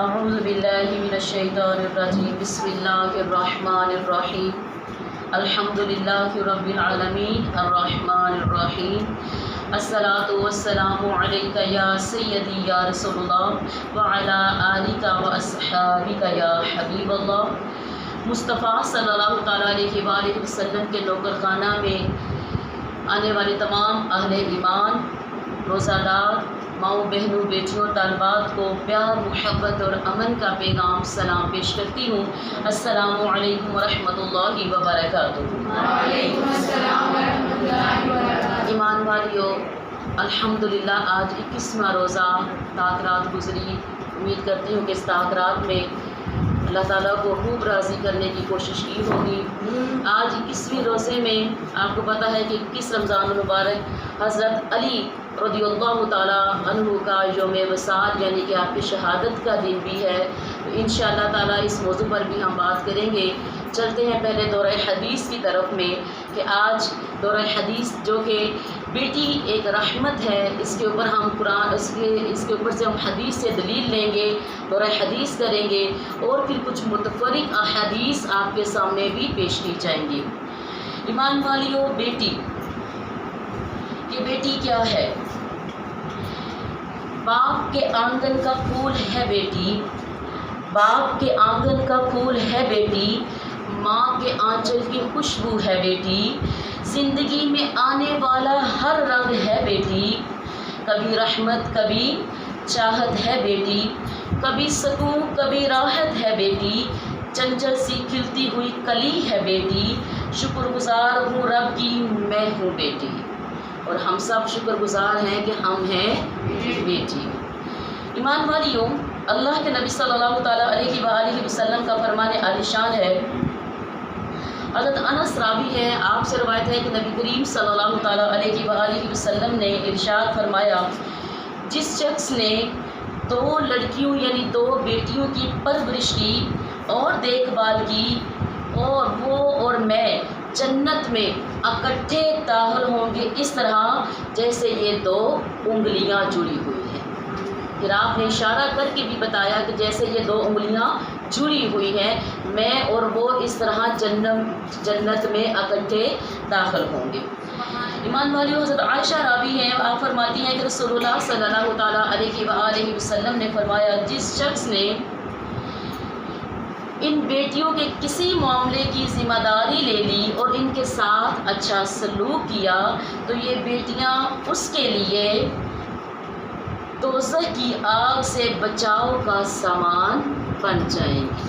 اعوذ باللہ من الشیطان الرجیم بسم اللہ الرحمن الرحیم الحمدللہ رب العالمین الرحمن الرحیم الصلاۃ والسلام علیک یا سیدی یا رسول اللہ وعلی آلک واصحابک یا حبیب اللہ۔ مصطفیٰ صلی اللہ تعالیٰ علیہ وآلہ وسلم کے نوکر خانہ میں آنے والے تمام اہل ایمان، روزہ دار، ماؤں بہنوں، بیٹیوں، طالبات کو پیار، محبت اور امن کا پیغام سلام پیش کرتی ہوں۔ السلام علیکم ورحمۃ اللہ وبرکاتہ۔ وعلیکم السلام ورحمۃ اللہ وبرکاتہ۔ ایمان والیو، الحمدللہ آج 21واں روزہ طاق رات گزری۔ امید کرتی ہوں کہ اس طاق رات میں اللہ تعالیٰ کو خوب راضی کرنے کی کوشش کی ہوگی۔ آج 21ویں روزے میں آپ کو پتہ ہے کہ 21 رمضان المبارک حضرت علی رضی اللہ تعالیٰ عنہ کا یوم وصال یعنی کہ آپ کی شہادت کا دن بھی ہے۔ تو انشاءاللہ تعالیٰ اس موضوع پر بھی ہم بات کریں گے۔ چلتے ہیں پہلے دورہ حدیث کی طرف میں کہ آج دورہ حدیث جو کہ بیٹی ایک رحمت ہے، اس کے اوپر ہم قرآن اس کے اوپر سے ہم حدیث سے دلیل لیں گے، دورہ حدیث کریں گے اور پھر کچھ متفرق احادیث آپ کے سامنے بھی پیش کی جائیں گی۔ ایمان والیو، بیٹی، یہ بیٹی کیا ہے؟ باپ کے آنگن کا پھول ہے بیٹی، باپ کے آنگن کا پھول ہے بیٹی، ماں کے آنچل کی خوشبو ہے بیٹی، زندگی میں آنے والا ہر رنگ ہے بیٹی، کبھی رحمت کبھی چاہت ہے بیٹی، کبھی سکون کبھی راحت ہے بیٹی، چنچل سی کھلتی ہوئی کلی ہے بیٹی، شکر گزار ہوں رب کی میں ہوں بیٹی، اور ہم سب شکر گزار ہیں کہ ہم ہیں بیٹی۔ ایمان والیوں، اللہ کے نبی صلی اللہ تعالیٰ علیہ وآلہ وسلم کا فرمان عالی شان ہے۔ حضرت انس راوی ہے، آپ سے روایت ہے کہ نبی کریم صلی اللہ تعالیٰ علیہ وآلہ وسلم نے ارشاد فرمایا، جس شخص نے 2 لڑکیوں یعنی 2 بیٹیوں کی پرورش کی اور دیکھ بھال کی، اور وہ اور میں جنت میں اکٹھے داخل ہوں گے اس طرح جیسے یہ 2 انگلیاں جڑی ہوئی ہیں۔ پھر آپ نے اشارہ کر کے بھی بتایا کہ جیسے یہ 2 انگلیاں جڑی ہوئی ہیں، میں اور وہ اس طرح جنت میں اکٹھے داخل ہوں گے۔ ایمان والیو، حضرت عائشہ راوی ہیں، آپ فرماتی ہیں کہ رسول اللہ صلی اللہ تعالیٰ علیہ وآلہ وسلم نے فرمایا، جس شخص نے ان بیٹیوں کے کسی معاملے کی ذمہ داری لے لی اور ان کے ساتھ اچھا سلوک کیا تو یہ بیٹیاں اس کے لیے دوزخ کی آگ سے بچاؤ کا سامان بن جائیں گی۔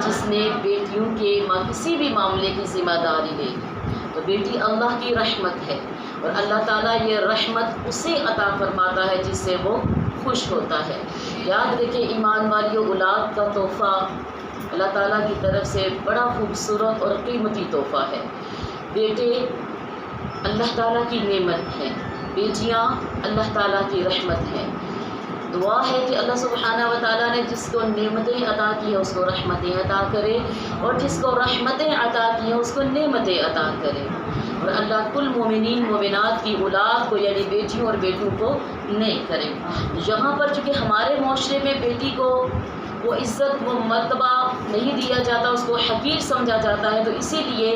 جس نے بیٹیوں کے کسی بھی معاملے کی ذمہ داری لے لی تو بیٹی اللہ کی رحمت ہے، اور اللہ تعالیٰ یہ رحمت اسے عطا فرماتا ہے جس سے وہ خوش ہوتا ہے۔ یاد رکھیں ایمان والیو، اولاد کا تحفہ اللہ تعالیٰ کی طرف سے بڑا خوبصورت اور قیمتی تحفہ ہے۔ بیٹے اللہ تعالیٰ کی نعمت ہیں، بیٹیاں اللہ تعالیٰ کی رحمت ہیں۔ دعا ہے کہ اللہ سبحانہ و تعالیٰ نے جس کو نعمتیں عطا کی ہیں اس کو رحمتیں عطا کرے، اور جس کو رحمتیں عطا کی ہیں اس کو نعمتیں عطا کرے، اور اللہ کل مومنین مومنات کی اولاد کو یعنی بیٹیوں اور بیٹوں کو نیک کرے۔ یہاں پر چونکہ ہمارے معاشرے میں بیٹی کو وہ عزت وہ مرتبہ نہیں دیا جاتا، اس کو حقیر سمجھا جاتا ہے، تو اسی لیے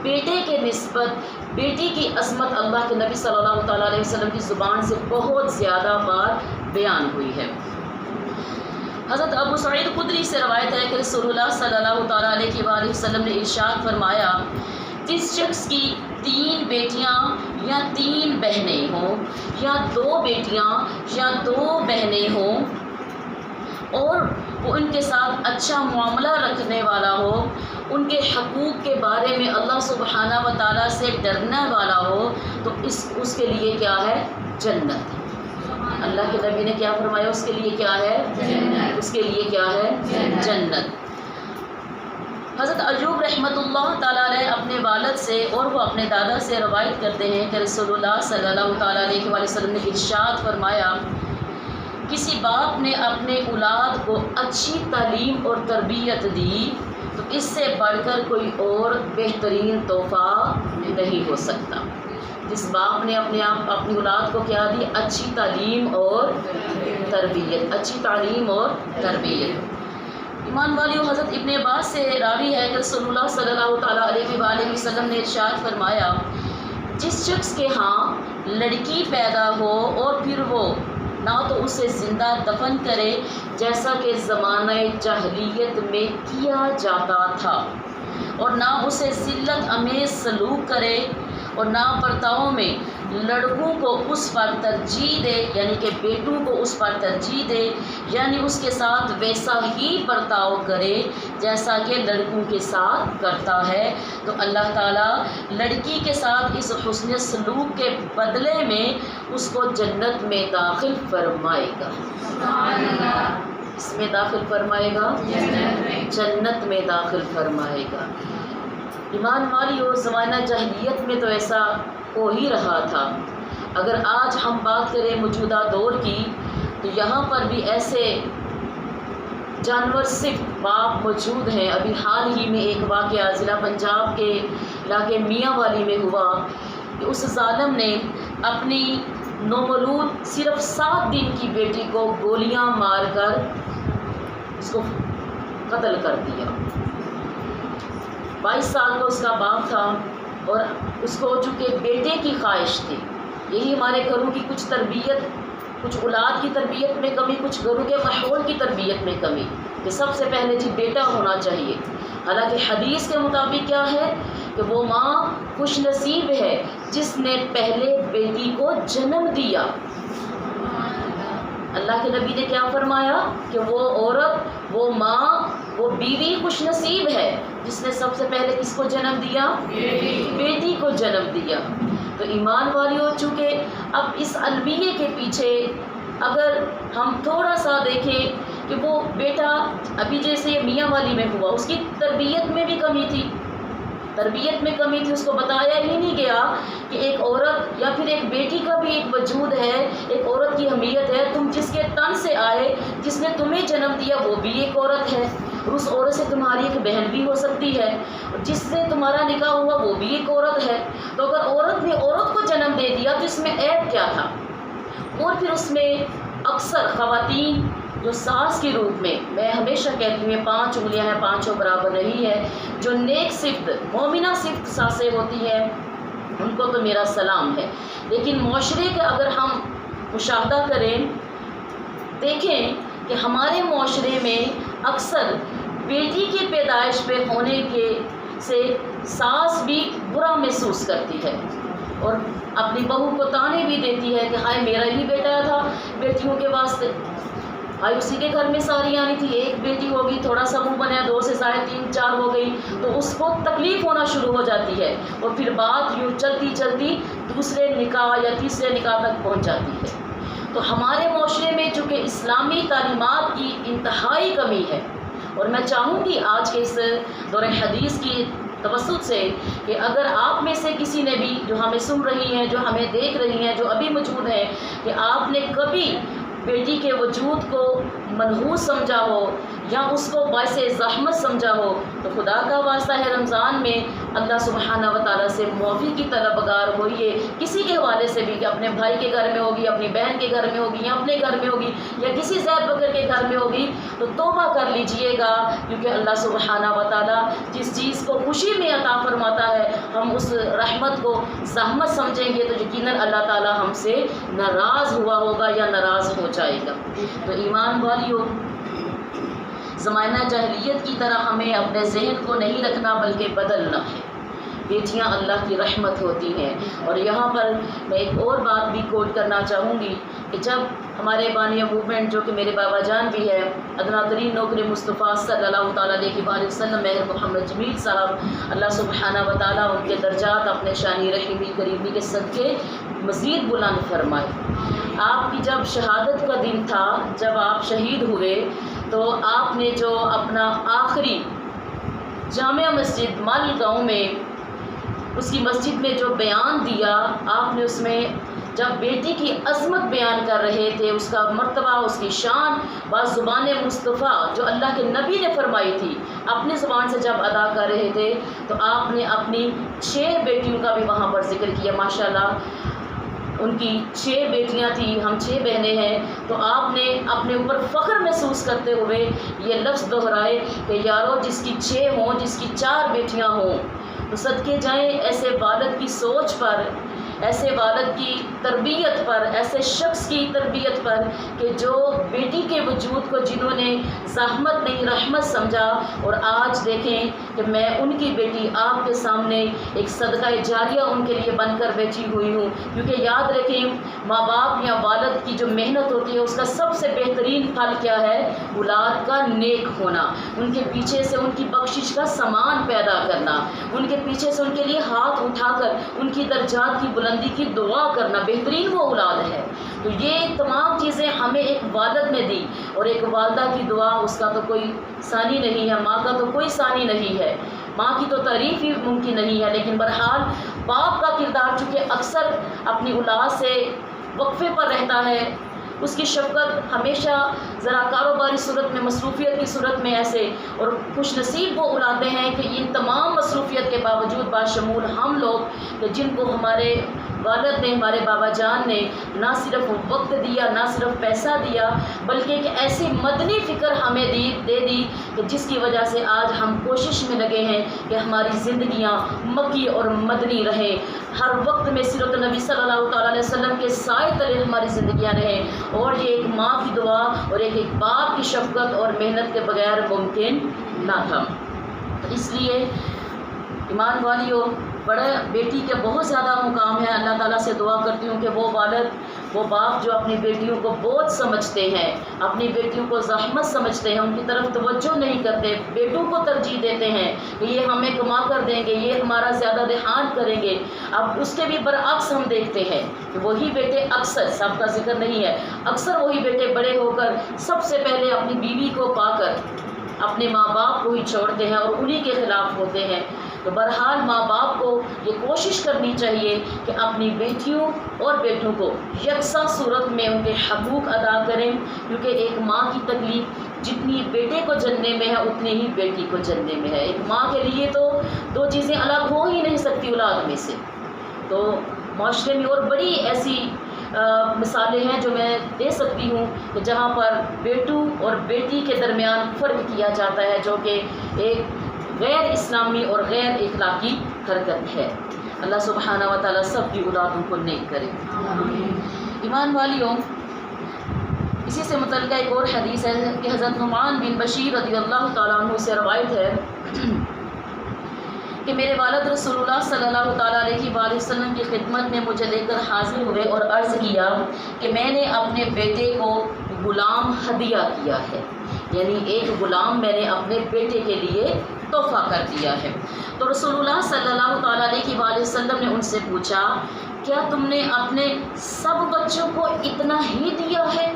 بیٹے کے نسبت بیٹی کی عظمت اللہ کے نبی صلی اللہ تعالیٰ علیہ وسلم کی زبان سے بہت زیادہ بار بیان ہوئی ہے۔ حضرت ابو سعید خدری سے روایت ہے کہ رسول اللہ صلی اللہ تعالیٰ علیہ وآلہ وسلم نے ارشاد فرمایا، جس شخص کی 3 بیٹیاں یا 3 بہنیں ہوں، یا 2 بیٹیاں یا 2 بہنیں ہوں، اور وہ ان کے ساتھ اچھا معاملہ رکھنے والا ہو، ان کے حقوق کے بارے میں اللہ سبحانہ و تعالیٰ سے ڈرنے والا ہو، تو اس کے لیے کیا ہے؟ جنت۔ اللہ کے نبی نے کیا فرمایا؟ اس کے لیے کیا ہے؟ جنت۔ اس کے لیے کیا ہے؟ جنت۔ حضرت ایوب رحمۃ اللہ تعالیٰ علیہ اپنے والد سے اور وہ اپنے دادا سے روایت کرتے ہیں کہ رسول اللہ صلی اللہ تعالیٰ علیہ وآلہ وسلم نے ارشاد فرمایا، کسی باپ نے اپنے اولاد کو اچھی تعلیم اور تربیت دی تو اس سے بڑھ کر کوئی اور بہترین تحفہ نہیں ہو سکتا۔ جس باپ نے اپنی اولاد کو کیا دی؟ اچھی تعلیم اور تربیت، اچھی تعلیم اور تربیت۔ ایمان والیو، حضرت ابن عباس سے راوی ہے کہ رسول اللہ صلی اللہ تعالیٰ علیہ وآلہ وسلم نے ارشاد فرمایا، جس شخص کے ہاں لڑکی پیدا ہو اور پھر وہ نہ تو اسے زندہ دفن کرے جیسا کہ زمانہ جاہلیت میں کیا جاتا تھا، اور نہ اسے ذلت امیز سلوک کرے، اور نہ برتاؤ میں لڑکوں کو اس پر ترجیح دے، یعنی کہ بیٹوں کو اس پر ترجیح دے، یعنی اس کے ساتھ ویسا ہی برتاؤ کرے جیسا کہ لڑکوں کے ساتھ کرتا ہے، تو اللہ تعالیٰ لڑکی کے ساتھ اس حسن سلوک کے بدلے میں اس کو جنت میں داخل فرمائے گا۔ سبحان اللہ۔ اس میں داخل فرمائے گا، جنت میں داخل فرمائے گا۔ ایمان والیو، زمانہ جاہلیت میں تو ایسا ہو ہی رہا تھا۔ اگر آج ہم بات کریں موجودہ دور کی، تو یہاں پر بھی ایسے جانور صرف باپ موجود ہیں۔ ابھی حال ہی میں ایک واقعہ ضلع پنجاب کے علاقے میاں والی میں ہوا کہ اس ظالم نے اپنی نومولود صرف 7 دن کی بیٹی کو گولیاں مار کر اس کو قتل کر دیا۔ 22 سال کا اس کا باپ تھا، اور اس کو چونکہ بیٹے کی خواہش تھی۔ یہی ہمارے گھروں کی کچھ تربیت، کچھ اولاد کی تربیت میں کمی، کچھ گھروں کے ماحول کی تربیت میں کمی، کہ سب سے پہلے جی بیٹا ہونا چاہیے۔ حالانکہ حدیث کے مطابق کیا ہے کہ وہ ماں خوش نصیب ہے جس نے پہلے بیٹی کو جنم دیا۔ اللہ کے نبی نے کیا فرمایا کہ وہ عورت، وہ ماں، وہ بیوی خوش نصیب ہے جس نے سب سے پہلے کس کو جنم دیا؟ بیٹی کو جنم دیا۔ تو ایمان والیوں، چونکہ اب اس المیے کے پیچھے اگر ہم تھوڑا سا دیکھیں کہ وہ بیٹا ابھی جیسے میاں والی میں ہوا، اس کی تربیت میں بھی کمی تھی، تربیت میں کمی تھی، اس کو بتایا ہی نہیں گیا کہ ایک عورت یا پھر ایک بیٹی کا بھی ایک وجود ہے، ایک عورت کی اہمیت ہے۔ تم جس کے تن سے آئے، جس نے تمہیں جنم دیا، وہ بھی ایک عورت ہے، اور اس عورت سے تمہاری ایک بہن بھی ہو سکتی ہے، اور جس سے تمہارا نکاح ہوا وہ بھی ایک عورت ہے۔ تو اگر عورت نے عورت کو جنم دے دیا تو اس میں عیب کیا تھا؟ اور پھر اس میں اکثر خواتین جو ساس کے روپ میں ہمیشہ کہتی ہوں 5 انگلیاں ہیں 5 برابر نہیں ہے، جو نیک صفت مومنہ صفت ساسیں ہوتی ہیں ان کو تو میرا سلام ہے، لیکن معاشرے کا اگر ہم مشاہدہ کریں، دیکھیں کہ ہمارے معاشرے میں اکثر بیٹی کی پیدائش پہ ہونے کے سے ساس بھی برا محسوس کرتی ہے، اور اپنی بہو کو تانے بھی دیتی ہے کہ ہائے میرا ہی بیٹا تھا بیٹیوں کے واسطے، ہائے اسی کے گھر میں ساری آنی تھی، ایک بیٹی ہوگی، تھوڑا سا منہ بنایا 2 سے زائد 3 4 ہو گئی تو اس کو تکلیف ہونا شروع ہو جاتی ہے، اور پھر بات یوں چلتی چلتی دوسرے نکاح یا تیسرے نکاح تک پہنچ جاتی ہے۔ تو ہمارے معاشرے میں چونکہ اسلامی تعلیمات کی انتہائی کمی ہے، اور میں چاہوں گی آج کے اس دور حدیث کی توسط سے کہ اگر آپ میں سے کسی نے بھی جو ہمیں سن رہی ہیں، جو ہمیں دیکھ رہی ہیں، جو ابھی موجود ہیں، کہ آپ نے کبھی بیٹی کے وجود کو منحوس سمجھا ہو یا اس کو باعث زحمت سمجھا ہو، تو خدا کا واسطہ ہے رمضان میں اللہ سبحانہ و تعالیٰ سے معافی کی طلبگار ہوئیے، کسی کے حوالے سے بھی، کہ اپنے بھائی کے گھر میں ہوگی، اپنی بہن کے گھر میں ہوگی، یا اپنے گھر میں ہوگی، یا کسی زید بکر کے گھر میں ہوگی، تو توبہ کر لیجئے گا، کیونکہ اللہ سبحانہ و تعالیٰ جس چیز کو خوشی میں عطا فرماتا ہے، ہم اس رحمت کو زحمت سمجھیں گے تو یقیناً اللہ تعالیٰ ہم سے ناراض ہوا ہوگا یا ناراض ہو جائے گا۔ تو ایمان والیو، زمانہ جاہلیت کی طرح ہمیں اپنے ذہن کو نہیں رکھنا بلکہ بدلنا ہے۔ بیٹیاں اللہ کی رحمت ہوتی ہیں، اور یہاں پر میں ایک اور بات بھی کوٹ کرنا چاہوں گی کہ جب ہمارے بانیہ موومنٹ جو کہ میرے بابا جان بھی ہے، ادنا ترین نوکر مصطفیٰ صلی اللہ تعالیٰ علیہ وسلم مہر محمد جمیل صاحب، اللہ سبحانہ و تعالیٰ ان کے درجات اپنے شانی رحیمی کریمی کے صدقے مزید بلند فرمائے۔ آپ کی جب شہادت کا دن تھا، جب آپ شہید ہوئے، تو آپ نے جو اپنا آخری جامع مسجد مال گاؤں میں اس کی مسجد میں جو بیان دیا، آپ نے اس میں جب بیٹی کی عظمت بیان کر رہے تھے، اس کا مرتبہ، اس کی شان زبان مصطفیٰ جو اللہ کے نبی نے فرمائی تھی، اپنی زبان سے جب ادا کر رہے تھے تو آپ نے اپنی 6 بیٹیوں کا بھی وہاں پر ذکر کیا۔ ماشاءاللہ ان کی 6 بیٹیاں تھیں، ہم 6 بہنیں ہیں، تو آپ نے اپنے اوپر فخر محسوس کرتے ہوئے یہ لفظ دہرائے کہ یارو جس کی 6 ہوں، جس کی 4 بیٹیاں ہوں، تو صدقے جائیں ایسے والد کی سوچ پر، ایسے والد کی تربیت پر، ایسے شخص کی تربیت پر کہ جو بیٹی کے وجود کو جنہوں نے زحمت نہیں رحمت سمجھا، اور آج دیکھیں کہ میں ان کی بیٹی آپ کے سامنے ایک صدقہ جاریہ ان کے لیے بن کر بیٹھی ہوئی ہوں۔ کیونکہ یاد رکھیں ماں باپ یا والد کی جو محنت ہوتی ہے اس کا سب سے بہترین پھل کیا ہے؟ اولاد کا نیک ہونا، ان کے پیچھے سے ان کی بخشش کا سامان پیدا کرنا، ان کے پیچھے سے ان کے لیے ہاتھ اٹھا کر ان کی درجات کی بلندی کی دعا کرنا، بہترین وہ اولاد ہے۔ تو یہ تمام چیزیں ہمیں ایک والد نے دی، اور ایک والدہ کی دعا اس کا تو کوئی ثانی نہیں ہے، ماں کا تو کوئی ثانی نہیں ہے، ماں کی تو تعریف ہی ممکن نہیں ہے۔ لیکن بہرحال باپ کا کردار چونکہ اکثر اپنی اولاد سے وقفے پر رہتا ہے، اس کی شفقت ہمیشہ ذرا کاروباری صورت میں، مصروفیت کی صورت میں ایسے، اور خوش نصیب وہ اولادیں ہیں کہ ان تمام مصروفیت کے باوجود باشمول ہم لوگ کہ جن کو ہمارے والد نے، ہمارے بابا جان نے نہ صرف وقت دیا، نہ صرف پیسہ دیا، بلکہ ایک ایسی مدنی فکر ہمیں دے دی کہ جس کی وجہ سے آج ہم کوشش میں لگے ہیں کہ ہماری زندگیاں مکی اور مدنی رہیں، ہر وقت میں سیرت نبی صلی اللہ تعالیٰ علیہ وسلم کے سائے تلے ہماری زندگیاں رہیں، اور یہ ایک ماں کی دعا اور ایک باپ کی شفقت اور محنت کے بغیر ممکن نہ تھا۔ اس لیے ایمان والیوں، بڑا بیٹی کے بہت زیادہ مقام ہے۔ اللہ تعالیٰ سے دعا کرتی ہوں کہ وہ والد، وہ باپ جو اپنی بیٹیوں کو بوجھ سمجھتے ہیں، اپنی بیٹیوں کو زحمت سمجھتے ہیں، ان کی طرف توجہ نہیں کرتے، بیٹوں کو ترجیح دیتے ہیں کہ یہ ہمیں کما کر دیں گے، یہ ہمارا زیادہ دھیان کریں گے۔ اب اس کے بھی برعکس ہم دیکھتے ہیں کہ وہی بیٹے اکثر، سب کا ذکر نہیں ہے، اکثر وہی بیٹے بڑے ہو کر سب سے پہلے اپنی بیوی کو پا کر اپنے ماں باپ کو ہی چھوڑتے ہیں اور انہی کے خلاف ہوتے ہیں۔ تو بہرحال ماں باپ کو یہ کوشش کرنی چاہیے کہ اپنی بیٹیوں اور بیٹوں کو یکساں صورت میں ان کے حقوق ادا کریں، کیونکہ ایک ماں کی تکلیف جتنی بیٹے کو جننے میں ہے اتنی ہی بیٹی کو جننے میں ہے۔ ایک ماں کے لیے تو 2 چیزیں الگ ہو ہی نہیں سکتی اولاد میں سے۔ تو معاشرے میں اور بڑی ایسی مثالیں ہیں جو میں دے سکتی ہوں کہ جہاں پر بیٹوں اور بیٹی کے درمیان فرق کیا جاتا ہے، جو کہ ایک غیر اسلامی اور غیر اخلاقی حرکت ہے۔ اللہ سبحانہ و تعالیٰ سب کی اولادوں کو نیک کرے۔ ایمان والیوں، اسی سے متعلقہ ایک اور حدیث ہے کہ حضرت نعمان بن بشیر رضی اللہ تعالیٰ عنہ سے روایت ہے کہ میرے والد رسول اللہ صلی اللہ تعالیٰ علیہ وآلہ وسلم کی خدمت میں مجھے لے کر حاضر ہوئے اور عرض کیا کہ میں نے اپنے بیٹے کو غلام ہدیہ کیا ہے، یعنی ایک غلام میں نے اپنے بیٹے کے لیے تحفہ کر دیا ہے۔ تو رسول اللہ صلی اللہ تعالیٰ علیہ وآلہ وسلم نے ان سے پوچھا کیا تم نے اپنے سب بچوں کو اتنا ہی دیا ہے؟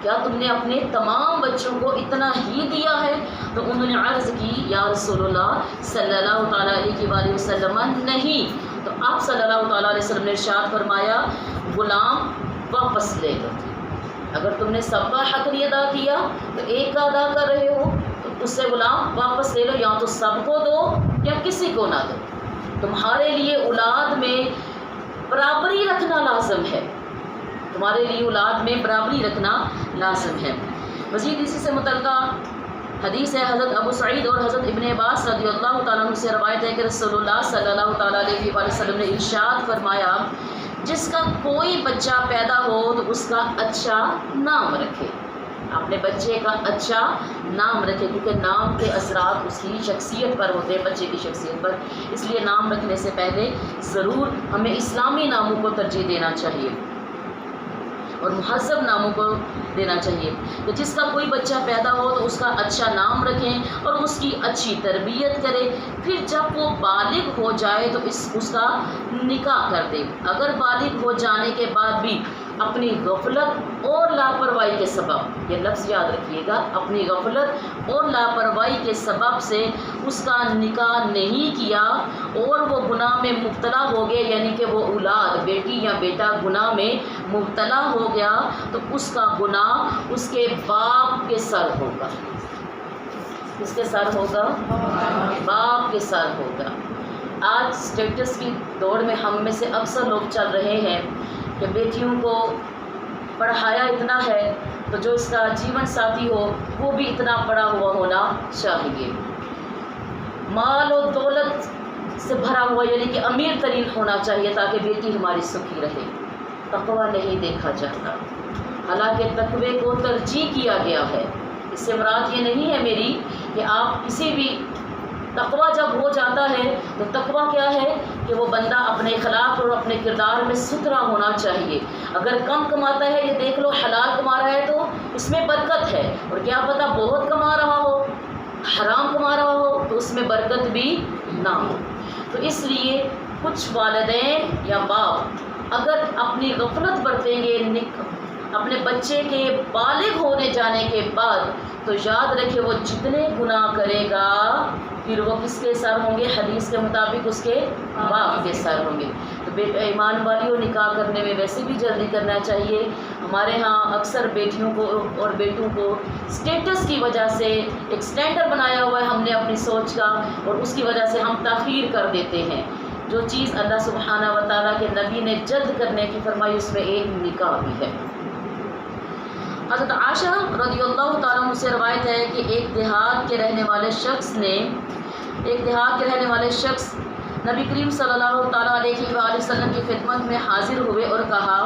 کیا تم نے اپنے تمام بچوں کو اتنا ہی دیا ہے؟ تو انہوں نے عرض کی یا رسول اللہ صلی اللہ تعالیٰ علیہ وآلہ وسلم نہیں۔ تو آپ صلی اللہ تعالیٰ علیہ وسلم نے ارشاد فرمایا غلام واپس لے لو، اگر تم نے سب کا حق نہیں ادا کیا تو ایک کا ادا کر رہے ہو تو اس سے غلام واپس لے لو، یا تو سب کو دو یا کسی کو نہ دو۔ تمہارے لیے اولاد میں برابری رکھنا لازم ہے، تمہارے لیے اولاد میں برابری رکھنا لازم ہے۔ مزید اسی سے متعلقہ حدیث ہے حضرت ابو سعید اور حضرت ابن عباس رضی اللہ تعالیٰ عنہ سے روایت ہے کہ رسول اللہ صلی اللہ تعالیٰ علیہ وآلہ وسلم نے ارشاد فرمایا جس کا کوئی بچہ پیدا ہو تو اس کا اچھا نام رکھے، اپنے بچے کا اچھا نام رکھے، کیونکہ نام کے اثرات اس کی شخصیت پر ہوتے ہیں، بچے کی شخصیت پر۔ اس لیے نام رکھنے سے پہلے ضرور ہمیں اسلامی ناموں کو ترجیح دینا چاہیے اور مہذب ناموں کو دینا چاہیے۔ تو جس کا کوئی بچہ پیدا ہو تو اس کا اچھا نام رکھیں اور اس کی اچھی تربیت کریں، پھر جب وہ بالغ ہو جائے تو اس کا نکاح کر دیں۔ اگر بالغ ہو جانے کے بعد بھی اپنی غفلت اور لاپرواہی کے سبب، یہ لفظ یاد رکھیے گا، اپنی غفلت اور لاپرواہی کے سبب سے اس کا نکاح نہیں کیا اور وہ گناہ میں مبتلا ہو گئے، یعنی کہ وہ اولاد بیٹی یا بیٹا گناہ میں مبتلا ہو گیا، تو اس کا گناہ اس کے باپ کے سر ہوگا۔ کس کے سر ہوگا؟ باپ کے سر ہوگا۔ آج اسٹیٹس کی دوڑ میں ہم میں سے اکثر لوگ چل رہے ہیں کہ بیٹیوں کو پڑھایا اتنا ہے تو جو اس کا جیون ساتھی ہو وہ بھی اتنا پڑھا ہوا ہونا چاہیے، مال و دولت سے بھرا ہوا یعنی کہ امیر ترین ہونا چاہیے تاکہ بیٹی ہماری سکھی رہے۔ تقویٰ نہیں دیکھا جاتا، حالانکہ تقوی کو ترجیح کیا گیا ہے۔ اس سے مراد یہ نہیں ہے میری کہ آپ کسی بھی تقویٰ جب ہو جاتا ہے تو تقویٰ کیا ہے کہ وہ بندہ اپنے اخلاق اور اپنے کردار میں ستھرا ہونا چاہیے۔ اگر کم کماتا ہے، یہ دیکھ لو حلال کما رہا ہے تو اس میں برکت ہے، اور کیا پتہ بہت کما رہا ہو، حرام کما رہا ہو تو اس میں برکت بھی نہ ہو۔ تو اس لیے کچھ والدین یا باپ اگر اپنی غفلت برتیں گے اپنے بچے کے بالغ ہونے جانے کے بعد، تو یاد رکھے وہ جتنے گناہ کرے گا پھر وہ کس کے سر ہوں گے؟ حدیث کے مطابق اس کے باپ کے سر ہوں گے۔ تو ایمان والیوں نکاح کرنے میں ویسے بھی جلدی کرنا چاہیے۔ ہمارے ہاں اکثر بیٹیوں کو اور بیٹوں کو اسٹیٹس کی وجہ سے ایک اسٹینڈرڈ بنایا ہوا ہے ہم نے اپنی سوچ کا، اور اس کی وجہ سے ہم تاخیر کر دیتے ہیں۔ جو چیز اللہ سبحانہ و تعالیٰ کے نبی نے جلد کرنے کی فرمائی اس میں ایک نکاح بھی ہے۔ حضرت عائشہ رضی اللہ تعالیٰ عنہ سے روایت ہے کہ ایک دیہات کے رہنے والے شخص نبی کریم صلی اللہ تعالیٰ علیہ وآلہ وسلم کی خدمت میں حاضر ہوئے اور کہا،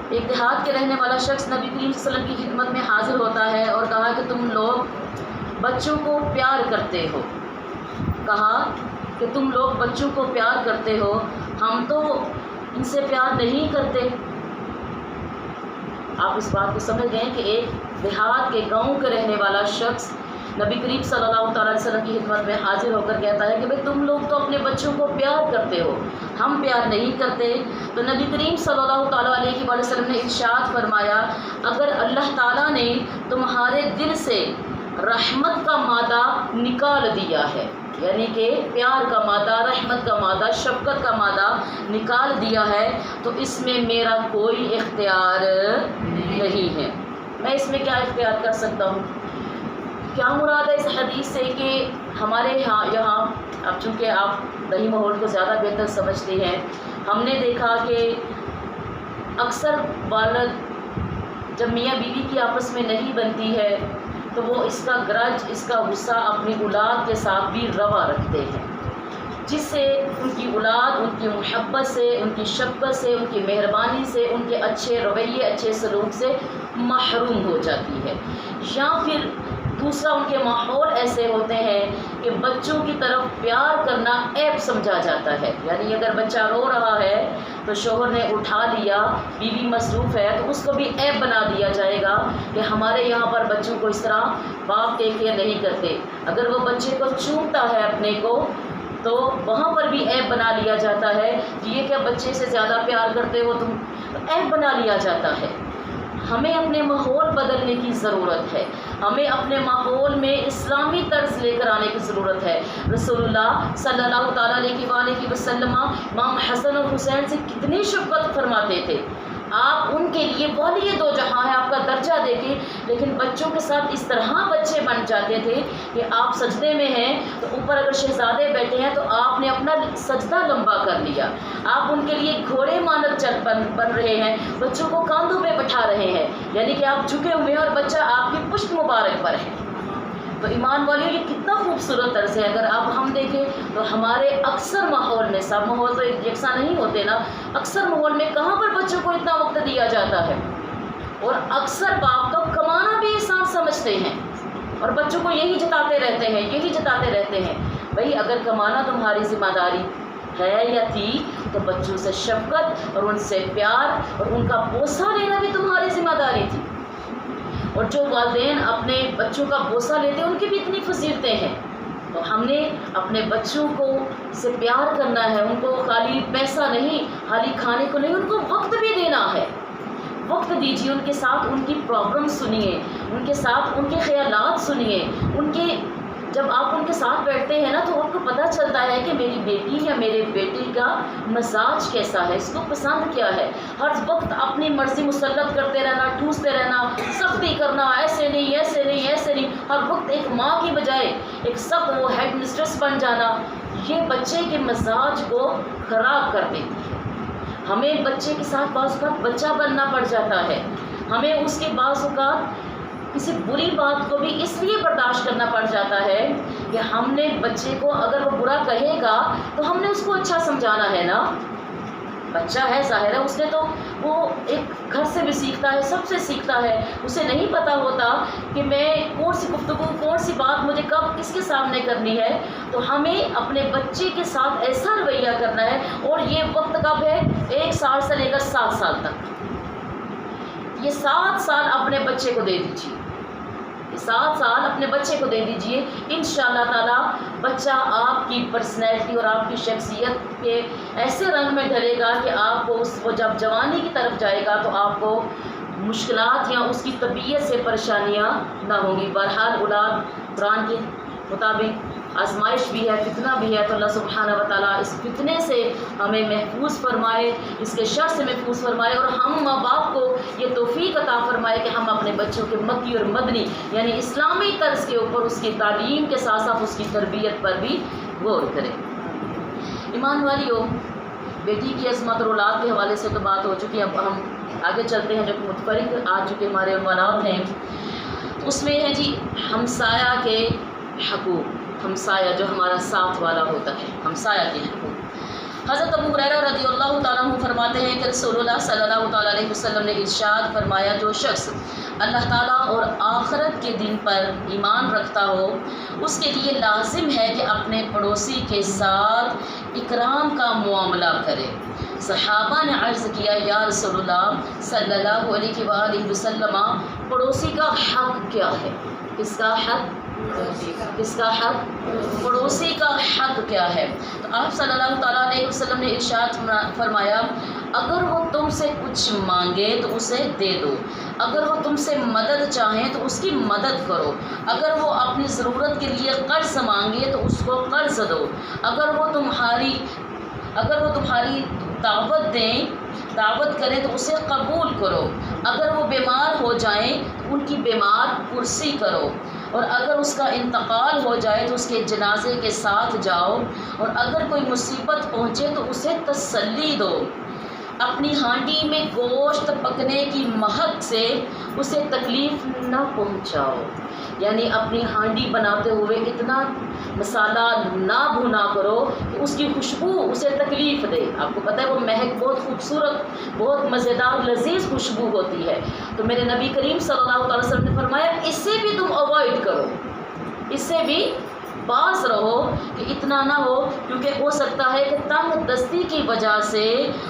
ایک دیہات کے رہنے والا شخص نبی کریم صلی اللہ علیہ وسلم کی خدمت میں حاضر ہوتا ہے اور کہا کہ تم لوگ بچوں کو پیار کرتے ہو، کہا کہ تم لوگ بچوں کو پیار کرتے ہو، ہم تو ان سے پیار نہیں کرتے۔ آپ اس بات کو سمجھ گئے کہ ایک دیہات کے گاؤں کے رہنے والا شخص نبی کریم صلی اللہ تعالیٰ علیہ وسلم کی خدمت میں حاضر ہو کر کہتا ہے کہ بھئی تم لوگ تو اپنے بچوں کو پیار کرتے ہو، ہم پیار نہیں کرتے۔ تو نبی کریم صلی اللہ تعالیٰ علیہ وآلہ وسلم نے ارشاد فرمایا، اگر اللہ تعالیٰ نے تمہارے دل سے رحمت کا مادہ نکال دیا ہے، یعنی کہ پیار کا مادہ، رحمت کا مادہ، شفقت کا مادہ نکال دیا ہے، تو اس میں میرا کوئی اختیار نہیں ہے۔ میں اس میں کیا اختیار کر سکتا ہوں؟ کیا مراد ہے اس حدیث سے کہ ہمارے یہاں اب چونکہ آپ دہی ماحول کو زیادہ بہتر سمجھتے ہیں، ہم نے دیکھا کہ اکثر والد جب میاں بیوی کی آپس میں نہیں بنتی ہے تو وہ اس کا گرج، اس کا غصہ اپنی اولاد کے ساتھ بھی روا رکھتے ہیں، جس سے ان کی اولاد ان کی محبت سے، ان کی شفقت سے، ان کی مہربانی سے، ان کے اچھے رویے، اچھے سلوک سے محروم ہو جاتی ہے۔ یا پھر دوسرا ان کے ماحول ایسے ہوتے ہیں کہ بچوں کی طرف پیار کرنا عیب سمجھا جاتا ہے، یعنی اگر بچہ رو رہا ہے تو شوہر نے اٹھا لیا، بیوی مصروف ہے تو اس کو بھی عیب بنا دیا جائے گا کہ ہمارے یہاں پر بچوں کو اس طرح باپ ٹیک کیئر نہیں کرتے۔ اگر وہ بچے کو چومتا ہے اپنے کو تو وہاں پر بھی عیب بنا لیا جاتا ہے کہ یہ کیا بچے سے زیادہ پیار کرتے ہو تم، عیب بنا لیا جاتا ہے۔ ہمیں اپنے ماحول بدلنے کی ضرورت ہے، ہمیں اپنے ماحول میں اسلامی طرز لے کر آنے کی ضرورت ہے۔ رسول اللہ صلی اللہ تعالیٰ علیہ وآلہ وسلم امام حسن اور حسین سے کتنی شفقت فرماتے تھے۔ آپ ان کے لیے ولی دو جہاں ہے، آپ کا درجہ دیکھیں، لیکن بچوں کے ساتھ اس طرح بچے بن جاتے تھے کہ آپ سجدے میں ہیں تو اوپر اگر شہزادے بیٹھے ہیں تو آپ نے اپنا سجدہ لمبا کر لیا، آپ ان کے لیے گھوڑے مانند بن رہے ہیں، بچوں کو کاندھوں پہ بٹھا رہے ہیں، یعنی کہ آپ جھکے ہوئے ہیں اور بچہ آپ کی پشت مبارک پر ہے۔ تو ایمان والیوں یہ کتنا خوبصورت طرز ہے۔ اگر اب ہم دیکھیں تو ہمارے اکثر ماحول میں، سب ماحول تو یکساں نہیں ہوتے نا، اکثر ماحول میں کہاں پر بچوں کو اتنا وقت دیا جاتا ہے، اور اکثر باپ تو کمانا بھی احسان سمجھتے ہیں اور بچوں کو یہی جتاتے رہتے ہیں۔ بھائی اگر کمانا تمہاری ذمہ داری ہے یا تھی تو بچوں سے شفقت اور ان سے پیار اور ان کا بوسہ لینا بھی تمہاری ذمہ داری تھی۔ اور جو والدین اپنے بچوں کا بوسہ لیتے ہیں ان کی بھی اتنی فضیلتیں ہیں، تو ہم نے اپنے بچوں کو سے پیار کرنا ہے، ان کو خالی پیسہ نہیں، خالی کھانے کو نہیں، ان کو وقت بھی دینا ہے. وقت دیجیے، ان کے ساتھ ان کی پرابلم سنیے، ان کے ساتھ ان کے خیالات سنیے. جب آپ ان کے ساتھ بیٹھتے ہیں نا تو آپ کو پتہ چلتا ہے کہ میری بیٹی یا میرے بیٹے کا مزاج کیسا ہے، اس کو پسند کیا ہے. ہر وقت اپنی مرضی مسلط کرتے رہنا، ٹھوستے رہنا، سختی کرنا، ایسے نہیں ایسے نہیں ایسے نہیں، ہر وقت ایک ماں کی بجائے ایک سخت وہ ہیڈ مسٹریس بن جانا، یہ بچے کے مزاج کو خراب کر دیتی ہے. ہمیں بچے کے ساتھ بعض اوقات بچہ بننا پڑ جاتا ہے. ہمیں اس کے بعض اوقات کسی بری بات کو بھی اس لیے برداشت کرنا پڑ جاتا ہے کہ ہم نے بچے کو اگر وہ برا کہے گا تو ہم نے اس کو اچھا سمجھانا ہے نا. بچہ ہے، ظاہر ہے اس نے تو وہ ایک گھر سے بھی سیکھتا ہے، سب سے سیکھتا ہے. اسے نہیں پتہ ہوتا کہ میں کون سی گفتگو، کون سی بات مجھے کب کس کے سامنے کرنی ہے. تو ہمیں اپنے بچے کے ساتھ ایسا رویہ کرنا ہے. اور یہ وقت کب ہے؟ 1 سال سے لے کر 7 سال تک. یہ 7 سال اپنے بچے کو دے دیجیے، 7 سال اپنے بچے کو دے دیجیے. انشاءاللہ تعالی بچہ آپ کی پرسنالٹی اور آپ کی شخصیت کے ایسے رنگ میں ڈھلے گا کہ آپ کو وہ جب جوانی کی طرف جائے گا تو آپ کو مشکلات یا اس کی طبیعت سے پریشانیاں نہ ہوں گی. بہرحال اولاد قرآن کے مطابق آزمائش بھی ہے، فتنہ بھی ہے. تو اللہ سبحانہ و تعالیٰ اس فتنے سے ہمیں محفوظ فرمائے، اس کے شر سے محفوظ فرمائے، اور ہم ماں باپ کو یہ توفیق عطا فرمائے کہ ہم اپنے بچوں کے مکی اور مدنی یعنی اسلامی طرز کے اوپر اس کی تعلیم کے ساتھ ساتھ اس کی تربیت پر بھی غور کریں. ایمان والیوں، بیٹی کی عظمت اور اولاد کے حوالے سے تو بات ہو چکی. اب ہم آگے چلتے ہیں جو متفرق آ چکے ہمارے عنوانات ہیں. اس میں ہے جی ہمسایہ کے حقوق. ہمسایہ جو ہمارا ساتھ والا ہوتا ہے، ہمسایہ کے حقوق. حضرت ابو ہریرہ رضی اللہ تعالیٰ عنہ فرماتے ہیں کہ رسول اللہ صلی اللہ تعالیٰ علیہ وسلم نے ارشاد فرمایا، جو شخص اللہ تعالیٰ اور آخرت کے دن پر ایمان رکھتا ہو اس کے لیے لازم ہے کہ اپنے پڑوسی کے ساتھ اکرام کا معاملہ کرے. صحابہ نے عرض کیا، یا رسول اللہ صلی اللہ علیہ وآلہ وسلم، پڑوسی کا حق کیا ہے؟ کس کا حق؟ کس کا حق؟ پڑوسی کا حق کیا ہے؟ تو آپ صلی اللہ تعالیٰ علیہ وسلم نے ارشاد فرمایا، اگر وہ تم سے کچھ مانگے تو اسے دے دو، اگر وہ تم سے مدد چاہیں تو اس کی مدد کرو، اگر وہ اپنی ضرورت کے لیے قرض مانگے تو اس کو قرض دو، اگر وہ تمہاری دعوت کریں تو اسے قبول کرو، اگر وہ بیمار ہو جائیں تو ان کی بیمار پرسی کرو، اور اگر اس کا انتقال ہو جائے تو اس کے جنازے کے ساتھ جاؤ، اور اگر کوئی مصیبت پہنچے تو اسے تسلی دو. اپنی ہانڈی میں گوشت پکنے کی مہک سے اسے تکلیف نہ پہنچاؤ. یعنی اپنی ہانڈی بناتے ہوئے اتنا مسالہ نہ بھونا کرو کہ اس کی خوشبو اسے تکلیف دے. آپ کو پتہ ہے وہ مہک بہت خوبصورت، بہت مزیدار، لذیذ خوشبو ہوتی ہے. تو میرے نبی کریم صلی اللہ علیہ وسلم نے فرمایا اس سے بھی تم اوائڈ کرو، اس سے بھی باز رہو کہ اتنا نہ ہو، کیونکہ ہو سکتا ہے کہ تنگ دستی کی وجہ سے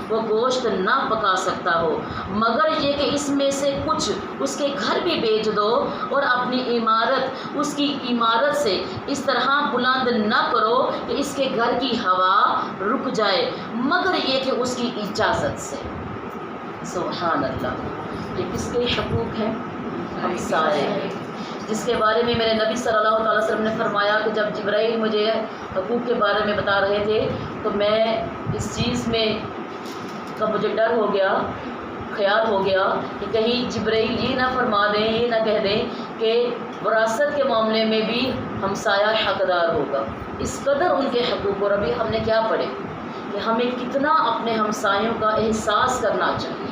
وہ گوشت نہ پکا سکتا ہو، مگر یہ کہ اس میں سے کچھ اس کے گھر بھی بیچ دو، اور اپنی عمارت اس کی عمارت سے اس طرح بلند نہ کرو کہ اس کے گھر کی ہوا رک جائے، مگر یہ کہ اس کی اجازت سے. سبحان اللہ. یہ کس کے حقوق ہیں؟ ہمسائے، جس کے بارے میں میرے نبی صلی اللہ علیہ وسلم نے فرمایا کہ جب جبرائیل مجھے حقوق کے بارے میں بتا رہے تھے تو میں اس چیز میں کا مجھے ڈر ہو گیا، خیال ہو گیا کہ کہیں جبرائیل یہ نہ فرما دیں، یہ نہ کہہ دیں کہ وراثت کے معاملے میں بھی ہمسایہ حقدار ہوگا. اس قدر ان کے حقوق. اور ابھی ہم نے کیا پڑھے کہ ہمیں کتنا اپنے ہمسایوں کا احساس کرنا چاہیے،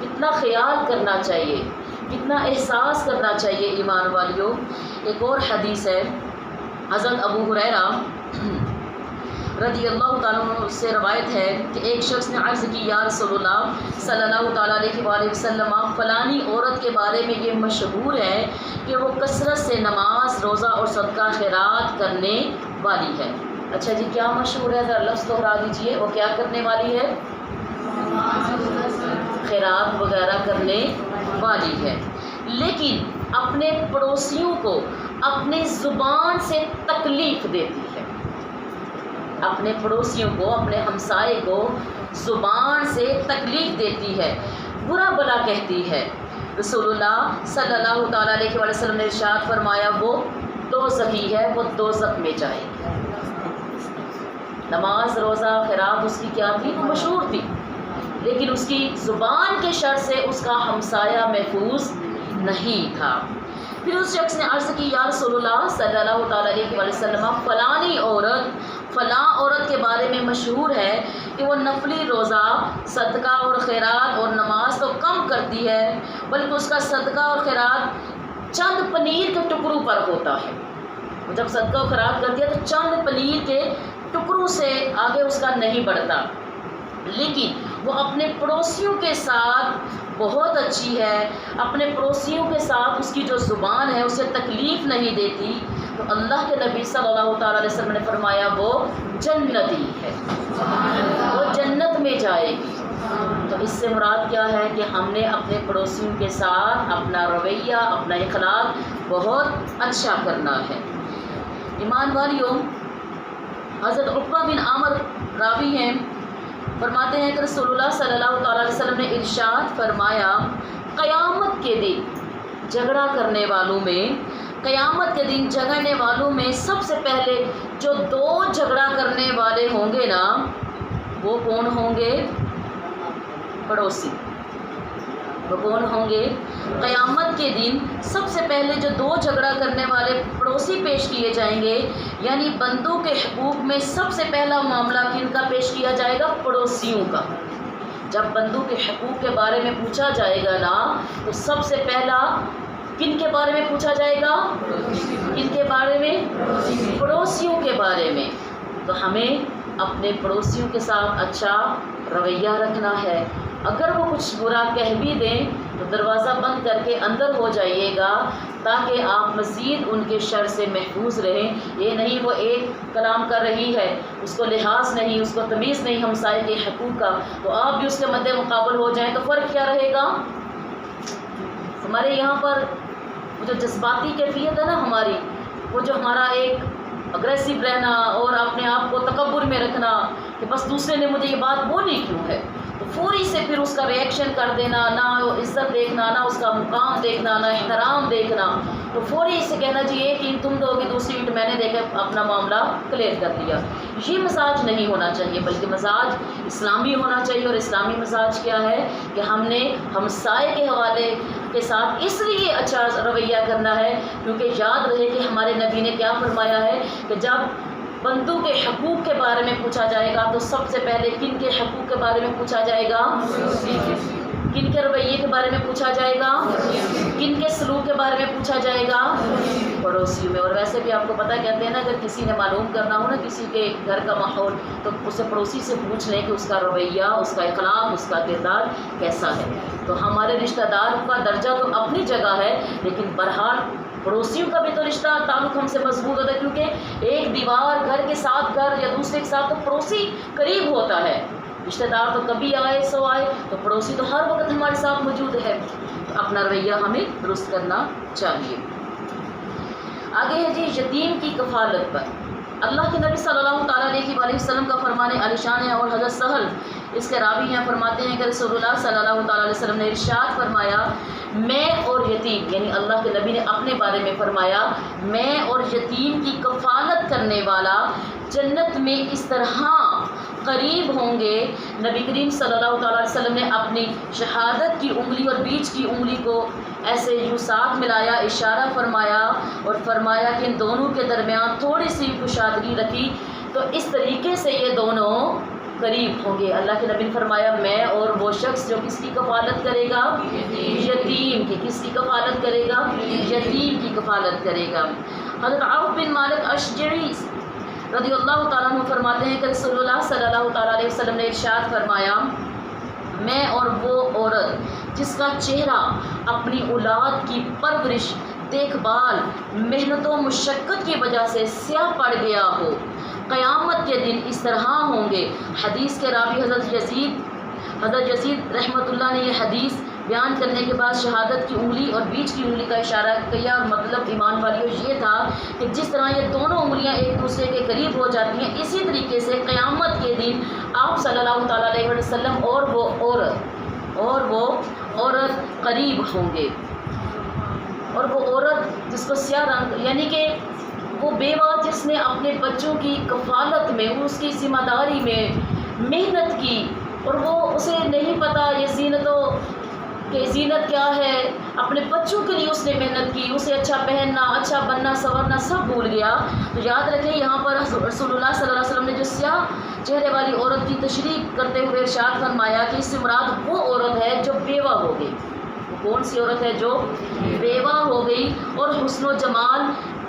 کتنا خیال کرنا چاہیے، کتنا احساس کرنا چاہیے. ایمان والیوں، ایک اور حدیث ہے، حضرت ابو ہریرہ رضی اللہ تعالیٰ عنہ سے روایت ہے کہ ایک شخص نے عرض کی، یا رسول اللہ صلی اللہ تعالیٰ علیہ وآلہ وسلم، فلانی عورت کے بارے میں یہ مشہور ہے کہ وہ کثرت سے نماز، روزہ اور صدقہ خیرات کرنے والی ہے. اچھا جی، کیا مشہور ہے؟ ذرا لفظ دہرا دیجیے. وہ کیا کرنے والی ہے؟ خیرات وغیرہ کرنے والی ہے. لیکن اپنے پڑوسیوں کو اپنے زبان سے تکلیف دیتی ہے، اپنے پڑوسیوں کو، اپنے ہمسائے کو زبان سے تکلیف دیتی ہے، برا بلا کہتی ہے۔ رسول اللہ صلی اللہ تعالیٰ علیہ وسلم نے ارشاد فرمایا وہ دوزخی ہے، وہ دوزخ میں جائے گی۔ نماز روزہ خیرات اس کی کیا تھی؟ وہ مشہور تھی، لیکن اس کی زبان کے شر سے اس کا ہمسایہ محفوظ نہیں تھا۔ پھر اس شخص نے عرض کی یا رسول اللہ صلی اللہ تعالیٰ علیہ وسلم، فلاں عورت کے بارے میں مشہور ہے کہ وہ نفلی روزہ، صدقہ اور خیرات اور نماز تو کم کرتی ہے، بلکہ اس کا صدقہ اور خیرات چند پنیر کے ٹکڑوں پر ہوتا ہے۔ وہ جب صدقہ و خیرات کرتی ہے تو چند پنیر کے ٹکڑوں سے آگے اس کا نہیں بڑھتا، لیکن وہ اپنے پڑوسیوں کے ساتھ بہت اچھی ہے، اپنے پڑوسیوں کے ساتھ اس کی جو زبان ہے اسے تکلیف نہیں دیتی، تو اللہ کے نبی صلی اللہ تعالیٰ علیہ وسلم نے فرمایا وہ جنتی ہے، وہ جنت میں جائے گی۔ تو اس سے مراد کیا ہے کہ ہم نے اپنے پڑوسیوں کے ساتھ اپنا رویہ، اپنا اخلاق بہت اچھا کرنا ہے۔ ایمان والیوں، حضرت عقبہ بن عامر راوی ہیں، فرماتے ہیں کہ رسول اللہ صلی اللہ تعالیٰ علیہ وسلم نے ارشاد فرمایا قیامت کے دن جھگڑا کرنے والوں میں، قیامت کے دن جھگڑنے والوں میں سب سے پہلے جو دو جھگڑا کرنے والے ہوں گے نا، وہ کون ہوں گے؟ پڑوسی۔ وہ کون ہوں گے؟ قیامت کے دن سب سے پہلے جو دو جھگڑا کرنے والے پڑوسی پیش کیے جائیں گے، یعنی بندوں کے حقوق میں سب سے پہلا معاملہ کن کا پیش کیا جائے گا؟ پڑوسیوں کا۔ جب بندوں کے حقوق کے بارے میں پوچھا جائے گا نا، تو سب سے پہلا کن کے بارے میں پوچھا جائے گا؟ کن کے بارے میں؟ پڑوسیوں کے بارے میں۔ تو ہمیں اپنے پڑوسیوں کے ساتھ اچھا رویہ رکھنا ہے۔ اگر وہ کچھ برا کہہ بھی دیں تو دروازہ بند کر کے اندر ہو جائیے گا، تاکہ آپ مزید ان کے شر سے محفوظ رہیں۔ یہ نہیں وہ ایک کلام کر رہی ہے، اس کو لحاظ نہیں، اس کو تمیز نہیں ہمسائے کے حقوق کا، تو آپ بھی اس کے مد مقابل ہو جائیں تو فرق کیا رہے گا؟ ہمارے یہاں پر جو جذباتی کیفیت ہے نا ہماری، وہ جو ہمارا ایک اگریسو رہنا اور اپنے آپ کو تکبر میں رکھنا کہ بس دوسرے نے مجھے یہ بات بولی کیوں ہے، تو فوری سے پھر اس کا ریئیکشن کر دینا، نہ عزت دیکھنا، نہ اس کا مقام دیکھنا، نہ احترام دیکھنا، تو فوری سے کہنا جی ایک اینٹ تم دو گے، دوسری اینٹ میں نے دے کے اپنا معاملہ کلیئر کر لیا۔ یہ مزاج نہیں ہونا چاہیے، بلکہ مزاج اسلامی ہونا چاہیے۔ اور اسلامی مزاج کیا ہے کہ ہم نے ہمسائے کے حوالے کے ساتھ اس لیے اچھا رویہ کرنا ہے کیونکہ یاد رہے کہ ہمارے نبی نے کیا فرمایا ہے کہ جب بندوں کے حقوق کے بارے میں پوچھا جائے گا تو سب سے پہلے کن کے حقوق کے بارے میں پوچھا جائے گا؟ کن کے رویے کے بارے میں پوچھا جائے گا؟ کن کے سلوک کے بارے میں پوچھا جائے گا؟ پڑوسیوں میں۔ اور ویسے بھی آپ کو پتہ کہتے ہیں نا، اگر کسی نے معلوم کرنا ہو نا کسی کے گھر کا ماحول، تو اسے پڑوسی سے پوچھ لیں کہ اس کا رویہ، اس کا اخلاق، اس کا کردار کیسا ہے۔ تو ہمارے رشتہ دار کا درجہ تو اپنی جگہ ہے، لیکن بہرحال پڑوسیوں کا بھی تو رشتہ تعلق ہم سے مضبوط ہوتا ہے، کیونکہ ایک دیوار گھر کے ساتھ گھر یا دوسرے کے ساتھ تو پڑوسی قریب ہوتا ہے۔ رشتہ دار تو کبھی آئے سو آئے، تو پڑوسی تو ہر وقت ہمارے ساتھ موجود ہے۔ تو اپنا رویہ ہمیں درست کرنا چاہیے۔ آگے ہے جی یتیم کی کفالت پر۔ اللہ کے نبی صلی اللہ تعالیٰ علیہ وسلم کا فرمان عالی شان ہے، اور حضرت سہل اس کے راوی ہیں، فرماتے ہیں کہ رسول اللہ صلی اللہ تعالیٰ علیہ وسلم نے ارشاد فرمایا میں اور یتیم، یعنی اللہ کے نبی نے اپنے بارے میں فرمایا میں اور یتیم کی کفالت کرنے والا جنت میں اس طرح قریب ہوں گے۔ نبی کریم صلی اللہ تعالیٰ علیہ وسلم نے اپنی شہادت کی انگلی اور بیچ کی انگلی کو ایسے یوں ساتھ ملایا، اشارہ فرمایا اور فرمایا کہ ان دونوں کے درمیان تھوڑی سی کشادگی رکھی، تو اس طریقے سے یہ دونوں قریب ہوں گے۔ اللہ کے نبی نے فرمایا میں اور وہ شخص جو کس کی کفالت کرے گا؟ یتیم کی۔ کس کی کفالت کرے گا؟ یتیم کی کفالت کرے گا۔ حضرت عوف بن مالک اشجعی رضی اللہ تعالیٰ عنہ فرماتے ہیں کہ رسول اللہ صلی اللہ تعالیٰ علیہ وسلم نے ارشاد فرمایا میں اور وہ عورت جس کا چہرہ اپنی اولاد کی پرورش، دیکھ بھال، محنت و مشقت کی وجہ سے سیاہ پڑ گیا ہو، قیامت کے دن اس طرح ہوں گے۔ حدیث کے راوی حضرت یزید رحمۃ اللہ نے یہ حدیث بیان کرنے کے بعد شہادت کی انگلی اور بیچ کی انگلی کا اشارہ کیا، اور مطلب ایمان والیوں یہ تھا کہ جس طرح یہ دونوں انگلیاں ایک دوسرے کے قریب ہو جاتی ہیں، اسی طریقے سے قیامت کے دن آپ صلی اللہ تعالیٰ علیہ وسلم اور وہ عورت قریب ہوں گے، اور وہ عورت جس کو سیاہ رنگ، یعنی کہ وہ بیوہ جس نے اپنے بچوں کی کفالت میں، اس کی ذمہ داری میں محنت کی، اور وہ اسے نہیں پتہ یہ زینت کیا ہے، اپنے بچوں کے لیے اس نے محنت کی، اسے اچھا پہننا، اچھا بننا سنورنا سب بھول گیا۔ تو یاد رکھیں یہاں پر رسول اللہ صلی اللہ علیہ وسلم نے جو سیاہ چہرے والی عورت کی تشریح کرتے ہوئے ارشاد فرمایا کہ اس سے مراد وہ عورت ہے جو بیوہ ہو گئی۔ کون سی عورت ہے جو بیوہ ہو گئی اور حسن و جمال،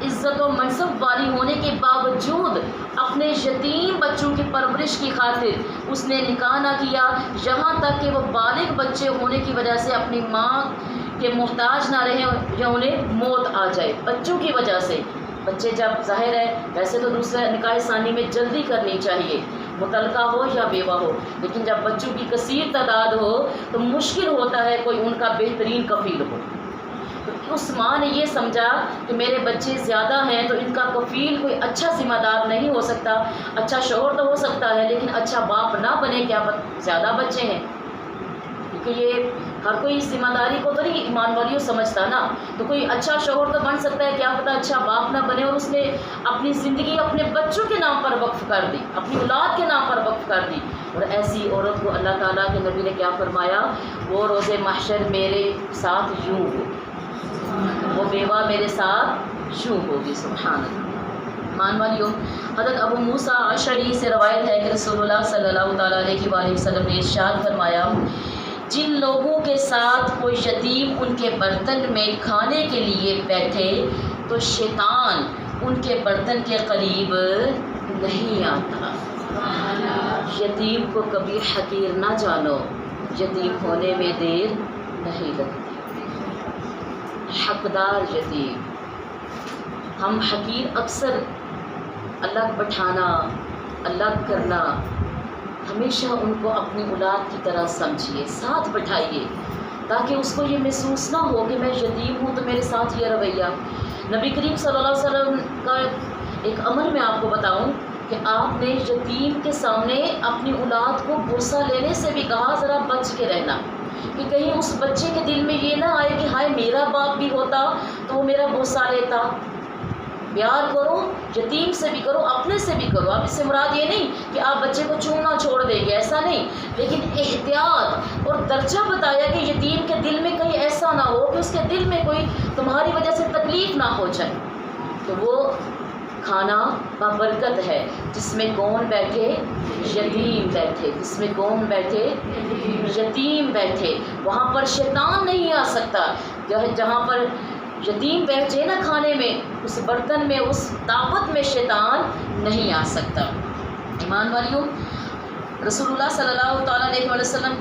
عزت و منصب والی ہونے کے باوجود اپنے یتیم بچوں کی پرورش کی خاطر اس نے نکاح نہ کیا، یہاں تک کہ وہ بالغ بچے ہونے کی وجہ سے اپنی ماں کے محتاج نہ رہیں یا انہیں موت آ جائے بچوں کی وجہ سے۔ بچے جب ظاہر ہے ویسے تو دوسرا نکاح ثانی میں جلدی کرنی چاہیے، متعلقہ ہو یا بیوہ ہو، لیکن جب بچوں کی کثیر تعداد ہو تو مشکل ہوتا ہے کوئی ان کا بہترین کفیل ہو۔ تو اس ماں نے یہ سمجھا کہ میرے بچے زیادہ ہیں تو ان کا کفیل کوئی اچھا ذمہ دار نہیں ہو سکتا، اچھا شوہر تو ہو سکتا ہے لیکن اچھا باپ نہ بنے، کیا زیادہ بچے ہیں، کیونکہ یہ ہر کوئی اس ذمہ داری کو تو نہیں ایمان والیوں سمجھتا نا۔ تو کوئی اچھا شوہر تو بن سکتا ہے، کیا پتہ اچھا باپ نہ بنے، اور اس نے اپنی زندگی اپنے بچوں کے نام پر وقف کر دی، اپنی اولاد کے نام پر وقف کر دی۔ اور ایسی عورت کو اللہ تعالیٰ کے نبی نے کیا فرمایا، وہ روز محشر میرے ساتھ یوں ہو، وہ بیوہ میرے ساتھ یوں ہوگی۔ سبحان اللہ۔ مان والیوں، حضرت ابو موسیٰ اشعری سے روایت ہے کہ رسول اللہ صلی اللہ تعالیٰ علیہ وآلہ وسلم نے ارشاد فرمایا، جن لوگوں کے ساتھ کوئی یتیم ان کے برتن میں کھانے کے لیے بیٹھے تو شیطان ان کے برتن کے قریب نہیں آتا۔ یتیم کو کبھی حقیر نہ جانو، یتیم ہونے میں دیر نہیں لگتی۔ حقدار یتیم، ہم حقیر اکثر الگ بٹھانا، الگ کرنا، ہمیشہ ان کو اپنی اولاد کی طرح سمجھیے، ساتھ بٹھائیے تاکہ اس کو یہ محسوس نہ ہو کہ میں یتیم ہوں تو میرے ساتھ یہ رویہ۔ نبی کریم صلی اللہ علیہ وسلم کا ایک عمل میں آپ کو بتاؤں کہ آپ نے یتیم کے سامنے اپنی اولاد کو بوسہ لینے سے بھی کہا ذرا بچ کے رہنا، کہ کہیں اس بچے کے دل میں یہ نہ آئے کہ ہائے میرا باپ بھی ہوتا تو وہ میرا بوسہ لیتا۔ پیار کرو، یتیم سے بھی کرو، اپنے سے بھی کرو۔ اب اس سے مراد یہ نہیں کہ آپ بچے کو چومنا چھوڑ دیں گے، ایسا نہیں، لیکن احتیاط اور درجہ بتایا کہ یتیم کے دل میں کہیں ایسا نہ ہو کہ اس کے دل میں کوئی تمہاری وجہ سے تکلیف نہ ہو جائے۔ تو وہ کھانا بابرکت ہے جس میں کون بیٹھے، یتیم بیٹھے، جس میں کون بیٹھے، یتیم بیٹھے، وہاں پر شیطان نہیں آ سکتا۔ جہاں پر یتیم بیٹھے نا کھانے میں، اس برتن میں، اس طاقت میں شیطان نہیں آ سکتا۔ ایمان والیوں، رسول اللہ صلی اللہ تعالیٰ علیہ وسلم،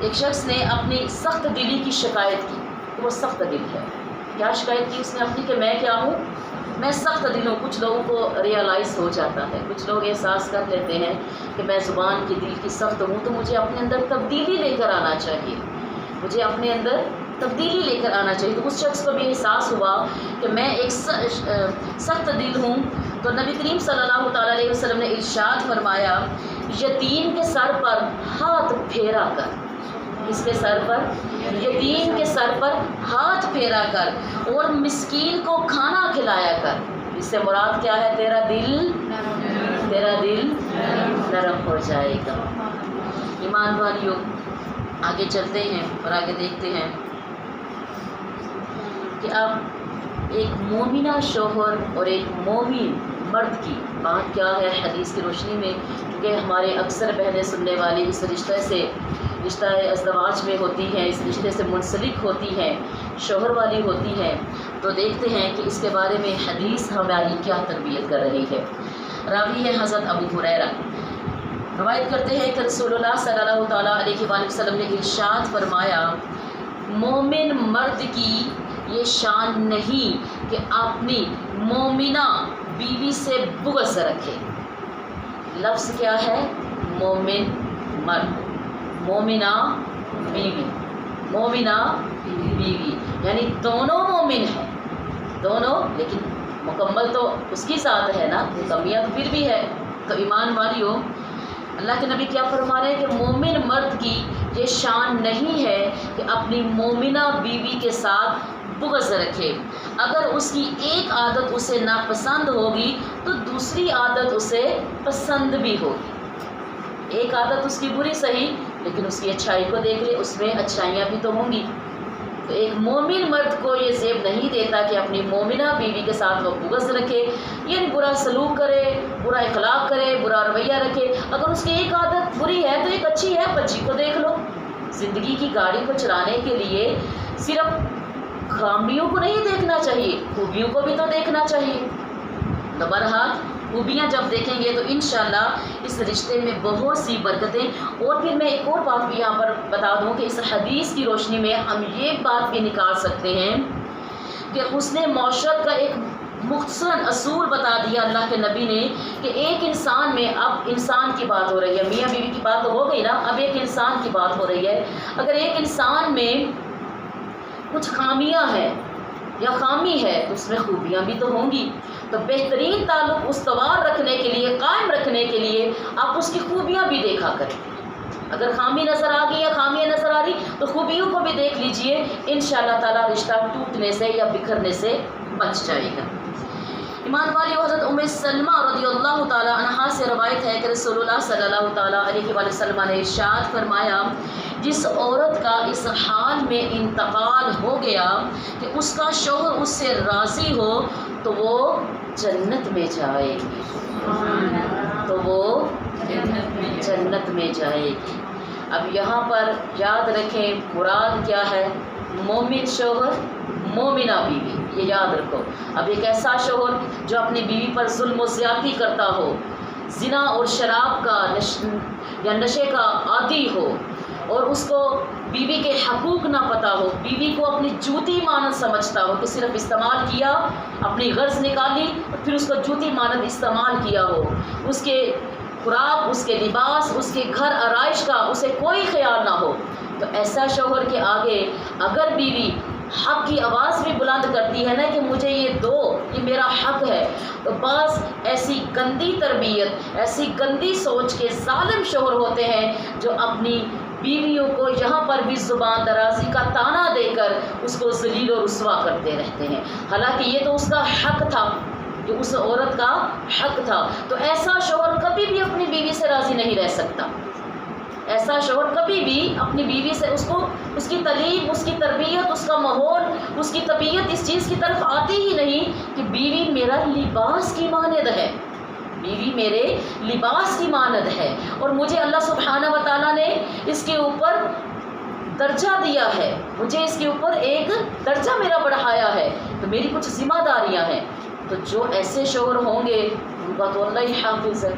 ایک شخص نے اپنی سخت دلی کی شکایت کی، وہ سخت دل ہے۔ کیا شکایت کی اس نے اپنی کہ میں کیا ہوں، میں سخت دل ہوں۔ کچھ لوگوں کو ریئلائز ہو جاتا ہے، کچھ لوگ احساس کر لیتے ہیں کہ میں زبان کی دل کی سخت ہوں، تو مجھے اپنے اندر تبدیلی لے کر آنا چاہیے، مجھے اپنے اندر تبدیلی لے کر آنا چاہیے۔ تو اس شخص کو بھی احساس ہوا کہ میں ایک سخت دل ہوں، تو نبی کریم صلی اللہ تعالیٰ علیہ وسلم نے ارشاد فرمایا، یتیم کے سر پر ہاتھ پھیرا کر، اس کے سر پر، یتیم کے سر پر ہاتھ پھیرا کر اور مسکین کو کھانا کھلایا کر۔ اس سے مراد کیا ہے، تیرا دل نرم ہو جائے گا۔ ایمان والیوں، آگے چلتے ہیں اور آگے دیکھتے ہیں کہ اب ایک مومنہ شوہر اور ایک مومن مرد کی بات کیا ہے حدیث کی روشنی میں، کیونکہ ہمارے اکثر بہنیں سننے والی اس رشتہ ازدواج میں ہوتی ہیں، اس رشتے سے منسلک ہوتی ہیں، شوہر والی ہوتی ہیں، تو دیکھتے ہیں کہ اس کے بارے میں حدیث ہماری کیا تربیت کر رہی ہے۔ راوی ہے حضرت ابو ہریرہ، روایت کرتے ہیں کہ رسول اللہ صلی اللہ تعالیٰ علیہ وآلہ وسلم نے ارشاد فرمایا، مومن مرد کی یہ شان نہیں کہ اپنی مومنہ بیوی سے بغض رکھے۔ لفظ کیا ہے، مومن مرد، مومنہ بیوی، مومنہ بیوی، یعنی دونوں مومن ہیں، دونوں، لیکن مکمل تو اس کی ذات ہے نا، کمیاں تو پھر بھی ہے۔ تو ایمان والیوں، اللہ کے نبی کیا فرما رہے ہیں کہ مومن مرد کی یہ شان نہیں ہے کہ اپنی مومنہ بیوی کے ساتھ بغض رکھے۔ اگر اس کی ایک عادت اسے ناپسند ہوگی تو دوسری عادت اسے پسند بھی ہوگی۔ ایک عادت اس کی بری صحیح، لیکن اس کی اچھائی کو دیکھ لے، اس میں اچھائیاں بھی تو ہوں گی۔ تو ایک مومن مرد کو یہ زیب نہیں دیتا کہ اپنی مومنہ بیوی کے ساتھ وہ بغض رکھے، یعنی برا سلوک کرے، برا اخلاق کرے، برا رویہ رکھے۔ اگر اس کی ایک عادت بری ہے تو ایک اچھی ہے، بچی کو دیکھ لو۔ زندگی کی گاڑی کو چلانے کے لیے صرف خامیوں کو نہیں دیکھنا چاہیے، خوبیوں کو بھی تو دیکھنا چاہیے۔ تو بہرحال خوبیاں جب دیکھیں گے تو انشاءاللہ اس رشتے میں بہت سی برکتیں۔ اور پھر میں ایک اور بات بھی یہاں پر بتا دوں کہ اس حدیث کی روشنی میں ہم یہ بات بھی نکال سکتے ہیں کہ حسن معاشرت کا ایک مختصراً اصول بتا دیا اللہ کے نبی نے کہ ایک انسان میں، اب انسان کی بات ہو رہی ہے، میاں بیوی کی بات تو ہو گئی نا، اب ایک انسان کی بات ہو رہی ہے۔ اگر ایک انسان میں کچھ خامیاں ہیں یا خامی ہے تو اس میں خوبیاں بھی تو ہوں گی۔ تو بہترین تعلق استوار رکھنے کے لیے، قائم رکھنے کے لیے آپ اس کی خوبیاں بھی دیکھا کریں۔ اگر خامی نظر آ گئی یا خامیاں نظر آ رہی تو خوبیوں کو بھی دیکھ لیجئے، انشاءاللہ تعالیٰ رشتہ ٹوٹنے سے یا بکھرنے سے بچ جائے گا۔ ایمان والی حضرت ام سلمہ رضی اللہ تعالیٰ عنہا سے روایت ہے کہ رسول اللہ صلی اللہ تعالیٰ علیہ وسلم نے ارشاد فرمایا، جس عورت کا اس حال میں انتقال ہو گیا کہ اس کا شوہر اس سے راضی ہو تو وہ جنت میں جائے گی، تو وہ جنت میں جائے گی۔ اب یہاں پر یاد رکھیں مراد کیا ہے؟ مومن شوہر، مومنہ بیوی، یہ یاد رکھو۔ اب ایک ایسا شوہر جو اپنی بیوی پر ظلم و زیادتی کرتا ہو، زنا اور شراب کا یا نشے کا عادی ہو، اور اس کو بیوی کے حقوق نہ پتہ ہو، بیوی کو اپنی جوتی مانند سمجھتا ہو کہ صرف استعمال کیا، اپنی غرض نکالی اور پھر اس کو جوتی مانند استعمال کیا ہو، اس کے خوراک، اس کے لباس، اس کے گھر آرائش کا اسے کوئی خیال نہ ہو، تو ایسا شوہر کے آگے اگر بیوی حق کی آواز بھی بلند کرتی ہے نا کہ مجھے یہ دو، یہ میرا حق ہے، تو بعض ایسی گندی تربیت، ایسی گندی سوچ کے ظالم شوہر ہوتے ہیں جو اپنی بیویوں کو یہاں پر بھی زبان درازی کا طعنہ دے کر اس کو ذلیل و رسوا کرتے رہتے ہیں، حالانکہ یہ تو اس کا حق تھا، جو اس عورت کا حق تھا۔ تو ایسا شوہر کبھی بھی اپنی بیوی سے راضی نہیں رہ سکتا، ایسا شوہر کبھی بھی اپنی بیوی سے، اس کو اس کی تعلیم، اس کی تربیت، اس کا ماحول، اس کی طبیعت اس چیز کی طرف آتی ہی نہیں کہ بیوی میرا لباس کی مانند ہے، بیوی میرے لباس کی مانند ہے، اور مجھے اللہ سبحانہ و تعالیٰ نے اس کے اوپر درجہ دیا ہے، مجھے اس کے اوپر ایک درجہ میرا بڑھایا ہے، تو میری کچھ ذمہ داریاں ہیں۔ تو جو ایسے شوہر ہوں گے ان کا تو اللہ ہی حافظ ہے،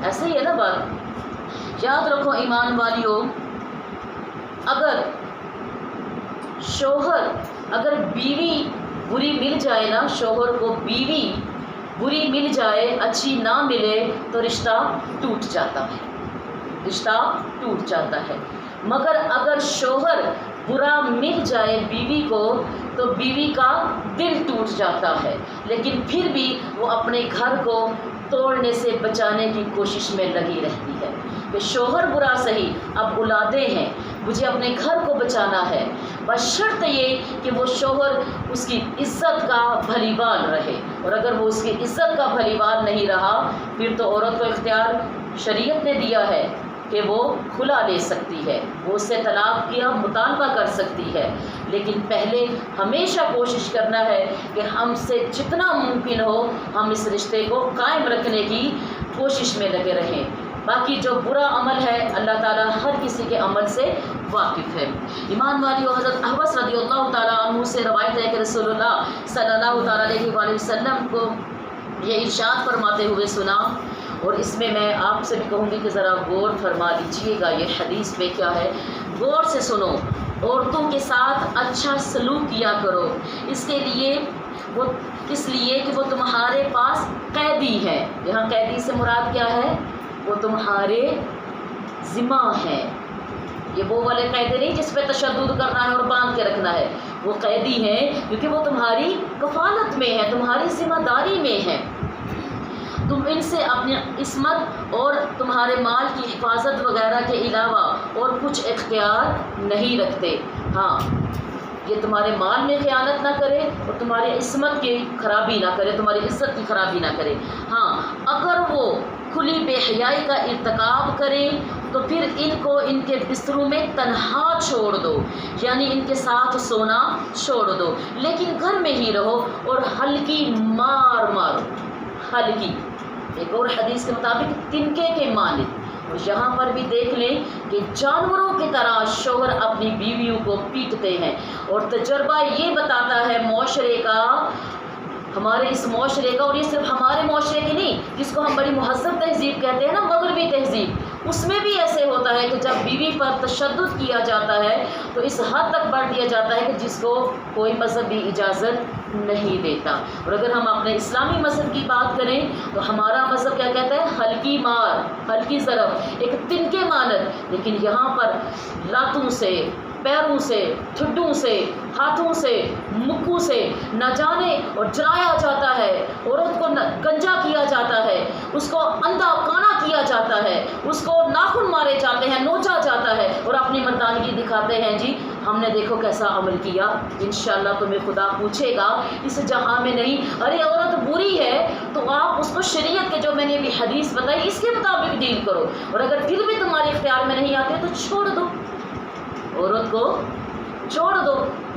ایسے ہی ہے نا بات۔ یاد رکھو ایمان والیوں، اگر بیوی بری مل جائے نا، شوہر کو بیوی بری مل جائے، اچھی نہ ملے تو رشتہ ٹوٹ جاتا ہے، رشتہ ٹوٹ جاتا ہے۔ مگر اگر شوہر برا مل جائے بیوی کو تو بیوی کا دل ٹوٹ جاتا ہے، لیکن پھر بھی وہ اپنے گھر کو توڑنے سے بچانے کی کوشش میں لگی رہتی ہے کہ شوہر برا صحیح، اب اولادیں ہیں، مجھے اپنے گھر کو بچانا ہے، بشرط یہ کہ وہ شوہر اس کی عزت کا بھلیوال رہے، اور اگر وہ اس کی عزت کا بھلیوال نہیں رہا پھر تو عورت کو اختیار شریعت نے دیا ہے کہ وہ کھلا لے سکتی ہے، وہ اس سے طلاق کیا مطالبہ کر سکتی ہے، لیکن پہلے ہمیشہ کوشش کرنا ہے کہ ہم سے جتنا ممکن ہو ہم اس رشتے کو قائم رکھنے کی کوشش میں لگے رہیں۔ باقی جو برا عمل ہے اللہ تعالیٰ ہر کسی کے عمل سے واقف ہے۔ ایمان والیوں، حضرت احوص رضی اللہ تعالیٰ عنہ سے روایت ہے کہ رسول اللہ صلی اللہ تعالیٰ علیہ وآلہ وسلم کو یہ ارشاد فرماتے ہوئے سنا، اور اس میں میں آپ سے بھی کہوں گی کہ ذرا غور فرما لیجئے گا، یہ حدیث میں کیا ہے، غور سے سنو۔ عورتوں کے ساتھ اچھا سلوک کیا کرو، اس لیے کہ وہ تمہارے پاس قیدی ہے۔ یہاں قیدی سے مراد کیا ہے؟ وہ تمہارے ذمہ ہیں، یہ وہ والے قیدی نہیں جس پہ تشدد کرنا ہے اور باندھ کے رکھنا ہے، وہ قیدی ہیں کیونکہ وہ تمہاری کفالت میں ہے، تمہاری ذمہ داری میں ہے۔ تم ان سے اپنی عصمت اور تمہارے مال کی حفاظت وغیرہ کے علاوہ اور کچھ اختیار نہیں رکھتے۔ ہاں، یہ تمہارے مال میں خیانت نہ کرے اور تمہاری عصمت کی خرابی نہ کرے، تمہاری عزت کی خرابی نہ کرے۔ ہاں، اگر وہ کھلی بے حیائی کا ارتکاب کریں تو پھر ان کو ان کے بستروں میں تنہا چھوڑ دو، یعنی ان کے ساتھ سونا چھوڑ دو، لیکن گھر میں ہی رہو اور ہلکی مار مارو۔ ہلکی، ایک اور حدیث کے مطابق تنکے کے مانند۔ اور یہاں پر بھی دیکھ لیں کہ جانوروں کی طرح شوہر اپنی بیویوں کو پیٹتے ہیں، اور تجربہ یہ بتاتا ہے معاشرے کا، ہمارے اس معاشرے کا، اور یہ صرف ہمارے معاشرے کی نہیں، جس کو ہم بڑی مہذب تہذیب کہتے ہیں نا، مغربی تہذیب، اس میں بھی ایسے ہوتا ہے کہ جب بیوی پر تشدد کیا جاتا ہے تو اس حد تک بڑھ دیا جاتا ہے کہ جس کو کوئی مذہب بھی اجازت نہیں دیتا۔ اور اگر ہم اپنے اسلامی مذہب کی بات کریں تو ہمارا مذہب کیا کہتا ہے؟ ہلکی مار، ہلکی ضرب، ایک تنکے مانند۔ لیکن یہاں پر لاتوں سے، پیروں سے، ٹھڈوں سے، ہاتھوں سے، مکھوں سے نہ جانے اور جلایا جاتا ہے، عورت کو گنجا کیا جاتا ہے، اس کو اندھا کانا کیا جاتا ہے، اس کو ناخن مارے جاتے ہیں، نوچا جاتا ہے، اور اپنی مردانگی دکھاتے ہیں جی ہم نے دیکھو کیسا عمل کیا، انشاءاللہ تمہیں خدا پوچھے گا اس جہاں میں نہیں۔ ارے عورت بری ہے تو آپ اس کو شریعت کے جو میں نے ابھی حدیث بتائی اس کے مطابق ڈیل کرو، اور اگر پھر بھی تمہارے اختیار میں نہیں آتے تو چھوڑ دو، عورت کو چھوڑ دو۔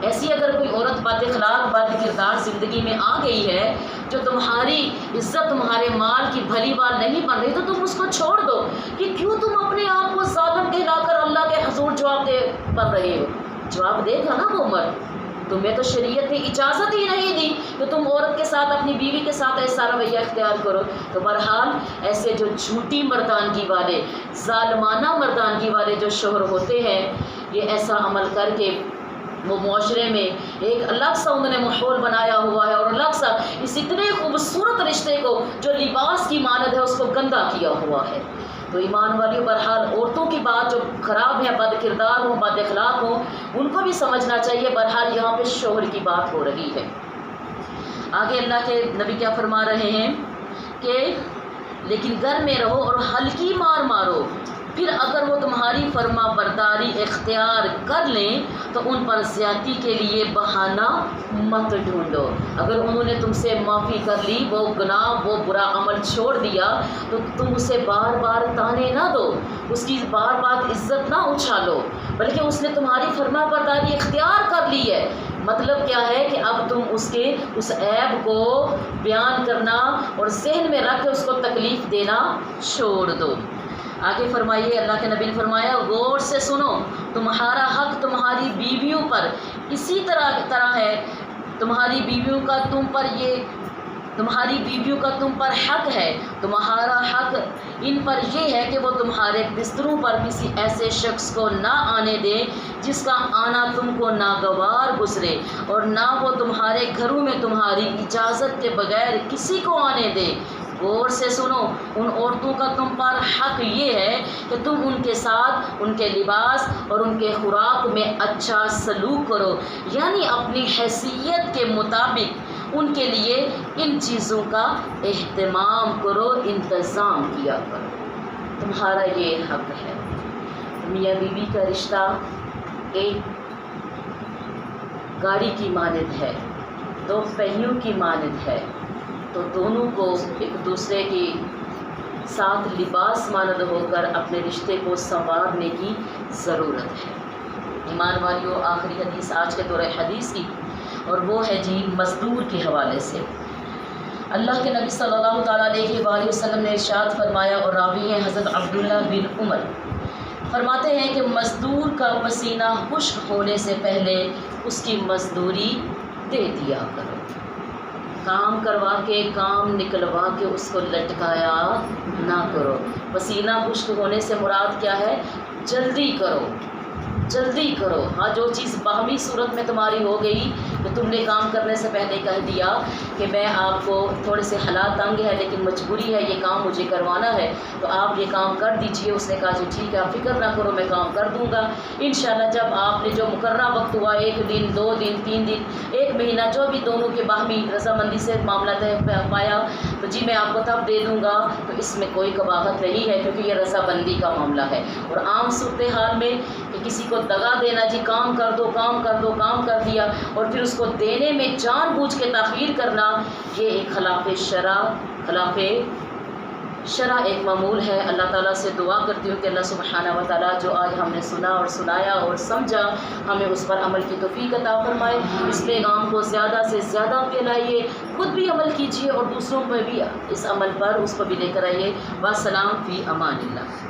ایسی اگر کوئی عورت بد اخلاق، بد کردار زندگی میں آ گئی ہے جو تمہاری عزت، تمہارے مال کی بھلی بات نہیں بن رہی، تو تم اس کو چھوڑ دو، کہ کیوں تم اپنے آپ کو ظالم کہلا کر اللہ کے حضور جواب دے پڑ رہے ہو؟ جواب دے گا نا وہ مرد، تمہیں تو شریعت نے اجازت ہی نہیں دی کہ تم عورت کے ساتھ، اپنی بیوی کے ساتھ ایسا رویہ اختیار کرو۔ تو بہرحال ایسے جو جھوٹی مردانگی والے، ظالمانہ مردانگی والے جو شوہر ہوتے ہیں، یہ ایسا عمل کر کے وہ معاشرے میں ایک الگ سا انہوں نے ماحول بنایا ہوا ہے، اور الگ سا اس اتنے خوبصورت رشتے کو جو لباس کی مانند ہے اس کو گندا کیا ہوا ہے۔ تو ایمان والیوں، بہرحال عورتوں کی بات جو خراب ہے، بد کردار ہوں، بد اخلاق ہوں، ان کو بھی سمجھنا چاہیے۔ بہرحال یہاں پہ شوہر کی بات ہو رہی ہے۔ آگے اللہ کے نبی کیا فرما رہے ہیں کہ لیکن گھر میں رہو اور ہلکی مار مارو، پھر اگر وہ تمہاری فرما برداری اختیار کر لیں تو ان پر زیادتی کے لیے بہانہ مت ڈھونڈو۔ اگر انہوں نے تم سے معافی کر لی، وہ گناہ، وہ برا عمل چھوڑ دیا، تو تم اسے بار بار تانے نہ دو، اس کی بار بار عزت نہ اچھالو، بلکہ اس نے تمہاری فرما برداری اختیار کر لی ہے۔ مطلب کیا ہے کہ اب تم اس کے اس عیب کو بیان کرنا اور ذہن میں رکھ کے اس کو تکلیف دینا چھوڑ دو۔ آگے فرمائیے، اللہ کے نبی نے فرمایا غور سے سنو، تمہارا حق تمہاری بیویوں پر اسی طرح ہے، تمہاری بیویوں کا تم پر حق ہے، تمہارا حق ان پر یہ ہے کہ وہ تمہارے بستروں پر کسی ایسے شخص کو نہ آنے دیں جس کا آنا تم کو ناگوار گزرے، اور نہ وہ تمہارے گھروں میں تمہاری اجازت کے بغیر کسی کو آنے دیں۔ غور سے سنو، ان عورتوں کا تم پر حق یہ ہے کہ تم ان کے ساتھ ان کے لباس اور ان کے خوراک میں اچھا سلوک کرو، یعنی اپنی حیثیت کے مطابق ان کے لیے ان چیزوں کا اہتمام کرو، انتظام کیا کرو، تمہارا یہ حق ہے۔ میاں بیوی کا رشتہ ایک گاڑی کی مانند ہے، دو پہیوں کی مانند ہے، تو دونوں کو ایک دوسرے کے ساتھ لباس مانند ہو کر اپنے رشتے کو سنوارنے کی ضرورت ہے۔ ایمان والیوں، آخری حدیث آج کے دور حدیث کی، اور وہ ہے جی مزدور کے حوالے سے۔ اللہ کے نبی صلی اللہ تعالیٰ علیہ وآلہ وسلم نے ارشاد فرمایا، اور راوی ہیں حضرت عبداللہ بن عمر، فرماتے ہیں کہ مزدور کا پسینہ خشک ہونے سے پہلے اس کی مزدوری دے دیا کرو، کام کروا کے، کام نکلوا کے اس کو لٹکایا نہ کرو۔ پسینہ خشک ہونے سے مراد کیا ہے؟ جلدی کرو، جلدی کرو۔ ہاں، جو چیز باہمی صورت میں تمہاری ہو گئی تو تم نے کام کرنے سے پہلے کہہ دیا کہ میں آپ کو تھوڑے سے حالات تنگ ہے لیکن مجبوری ہے، یہ کام مجھے کروانا ہے تو آپ یہ کام کر دیجئے۔ اس نے کہا جی ٹھیک ہے، آپ فکر نہ کرو، میں کام کر دوں گا انشاءاللہ۔ جب آپ نے جو مقررہ وقت ہوا، 1 دن 2 دن 3 دن 1 مہینہ، جو بھی دونوں کے باہمی رضامندی سے معاملہ طے پایا تو جی میں آپ کو تب دے دوں گا، تو اس میں کوئی قباحت نہیں ہے کیونکہ یہ رضامندی کا معاملہ ہے۔ اور عام صورتحال میں کہ کسی کو دغا دینا، جی کام کر دو کام کر دو، کام کر دیا اور پھر اس کو دینے میں جان بوجھ کے تاخیر کرنا، یہ ایک خلاف شرع ایک معمول ہے۔ اللہ تعالیٰ سے دعا کرتی ہوں کہ اللہ سبحانہ و تعالیٰ جو آج ہم نے سنا اور سنایا اور سمجھا، ہمیں اس پر عمل کی توفیق عطا فرمائے۔ اس پیغام کو زیادہ سے زیادہ پھیلائیے، خود بھی عمل کیجیے اور دوسروں پہ بھی اس عمل پر اس کو بھی لے کر آئیے۔ والسلام فی امان اللہ۔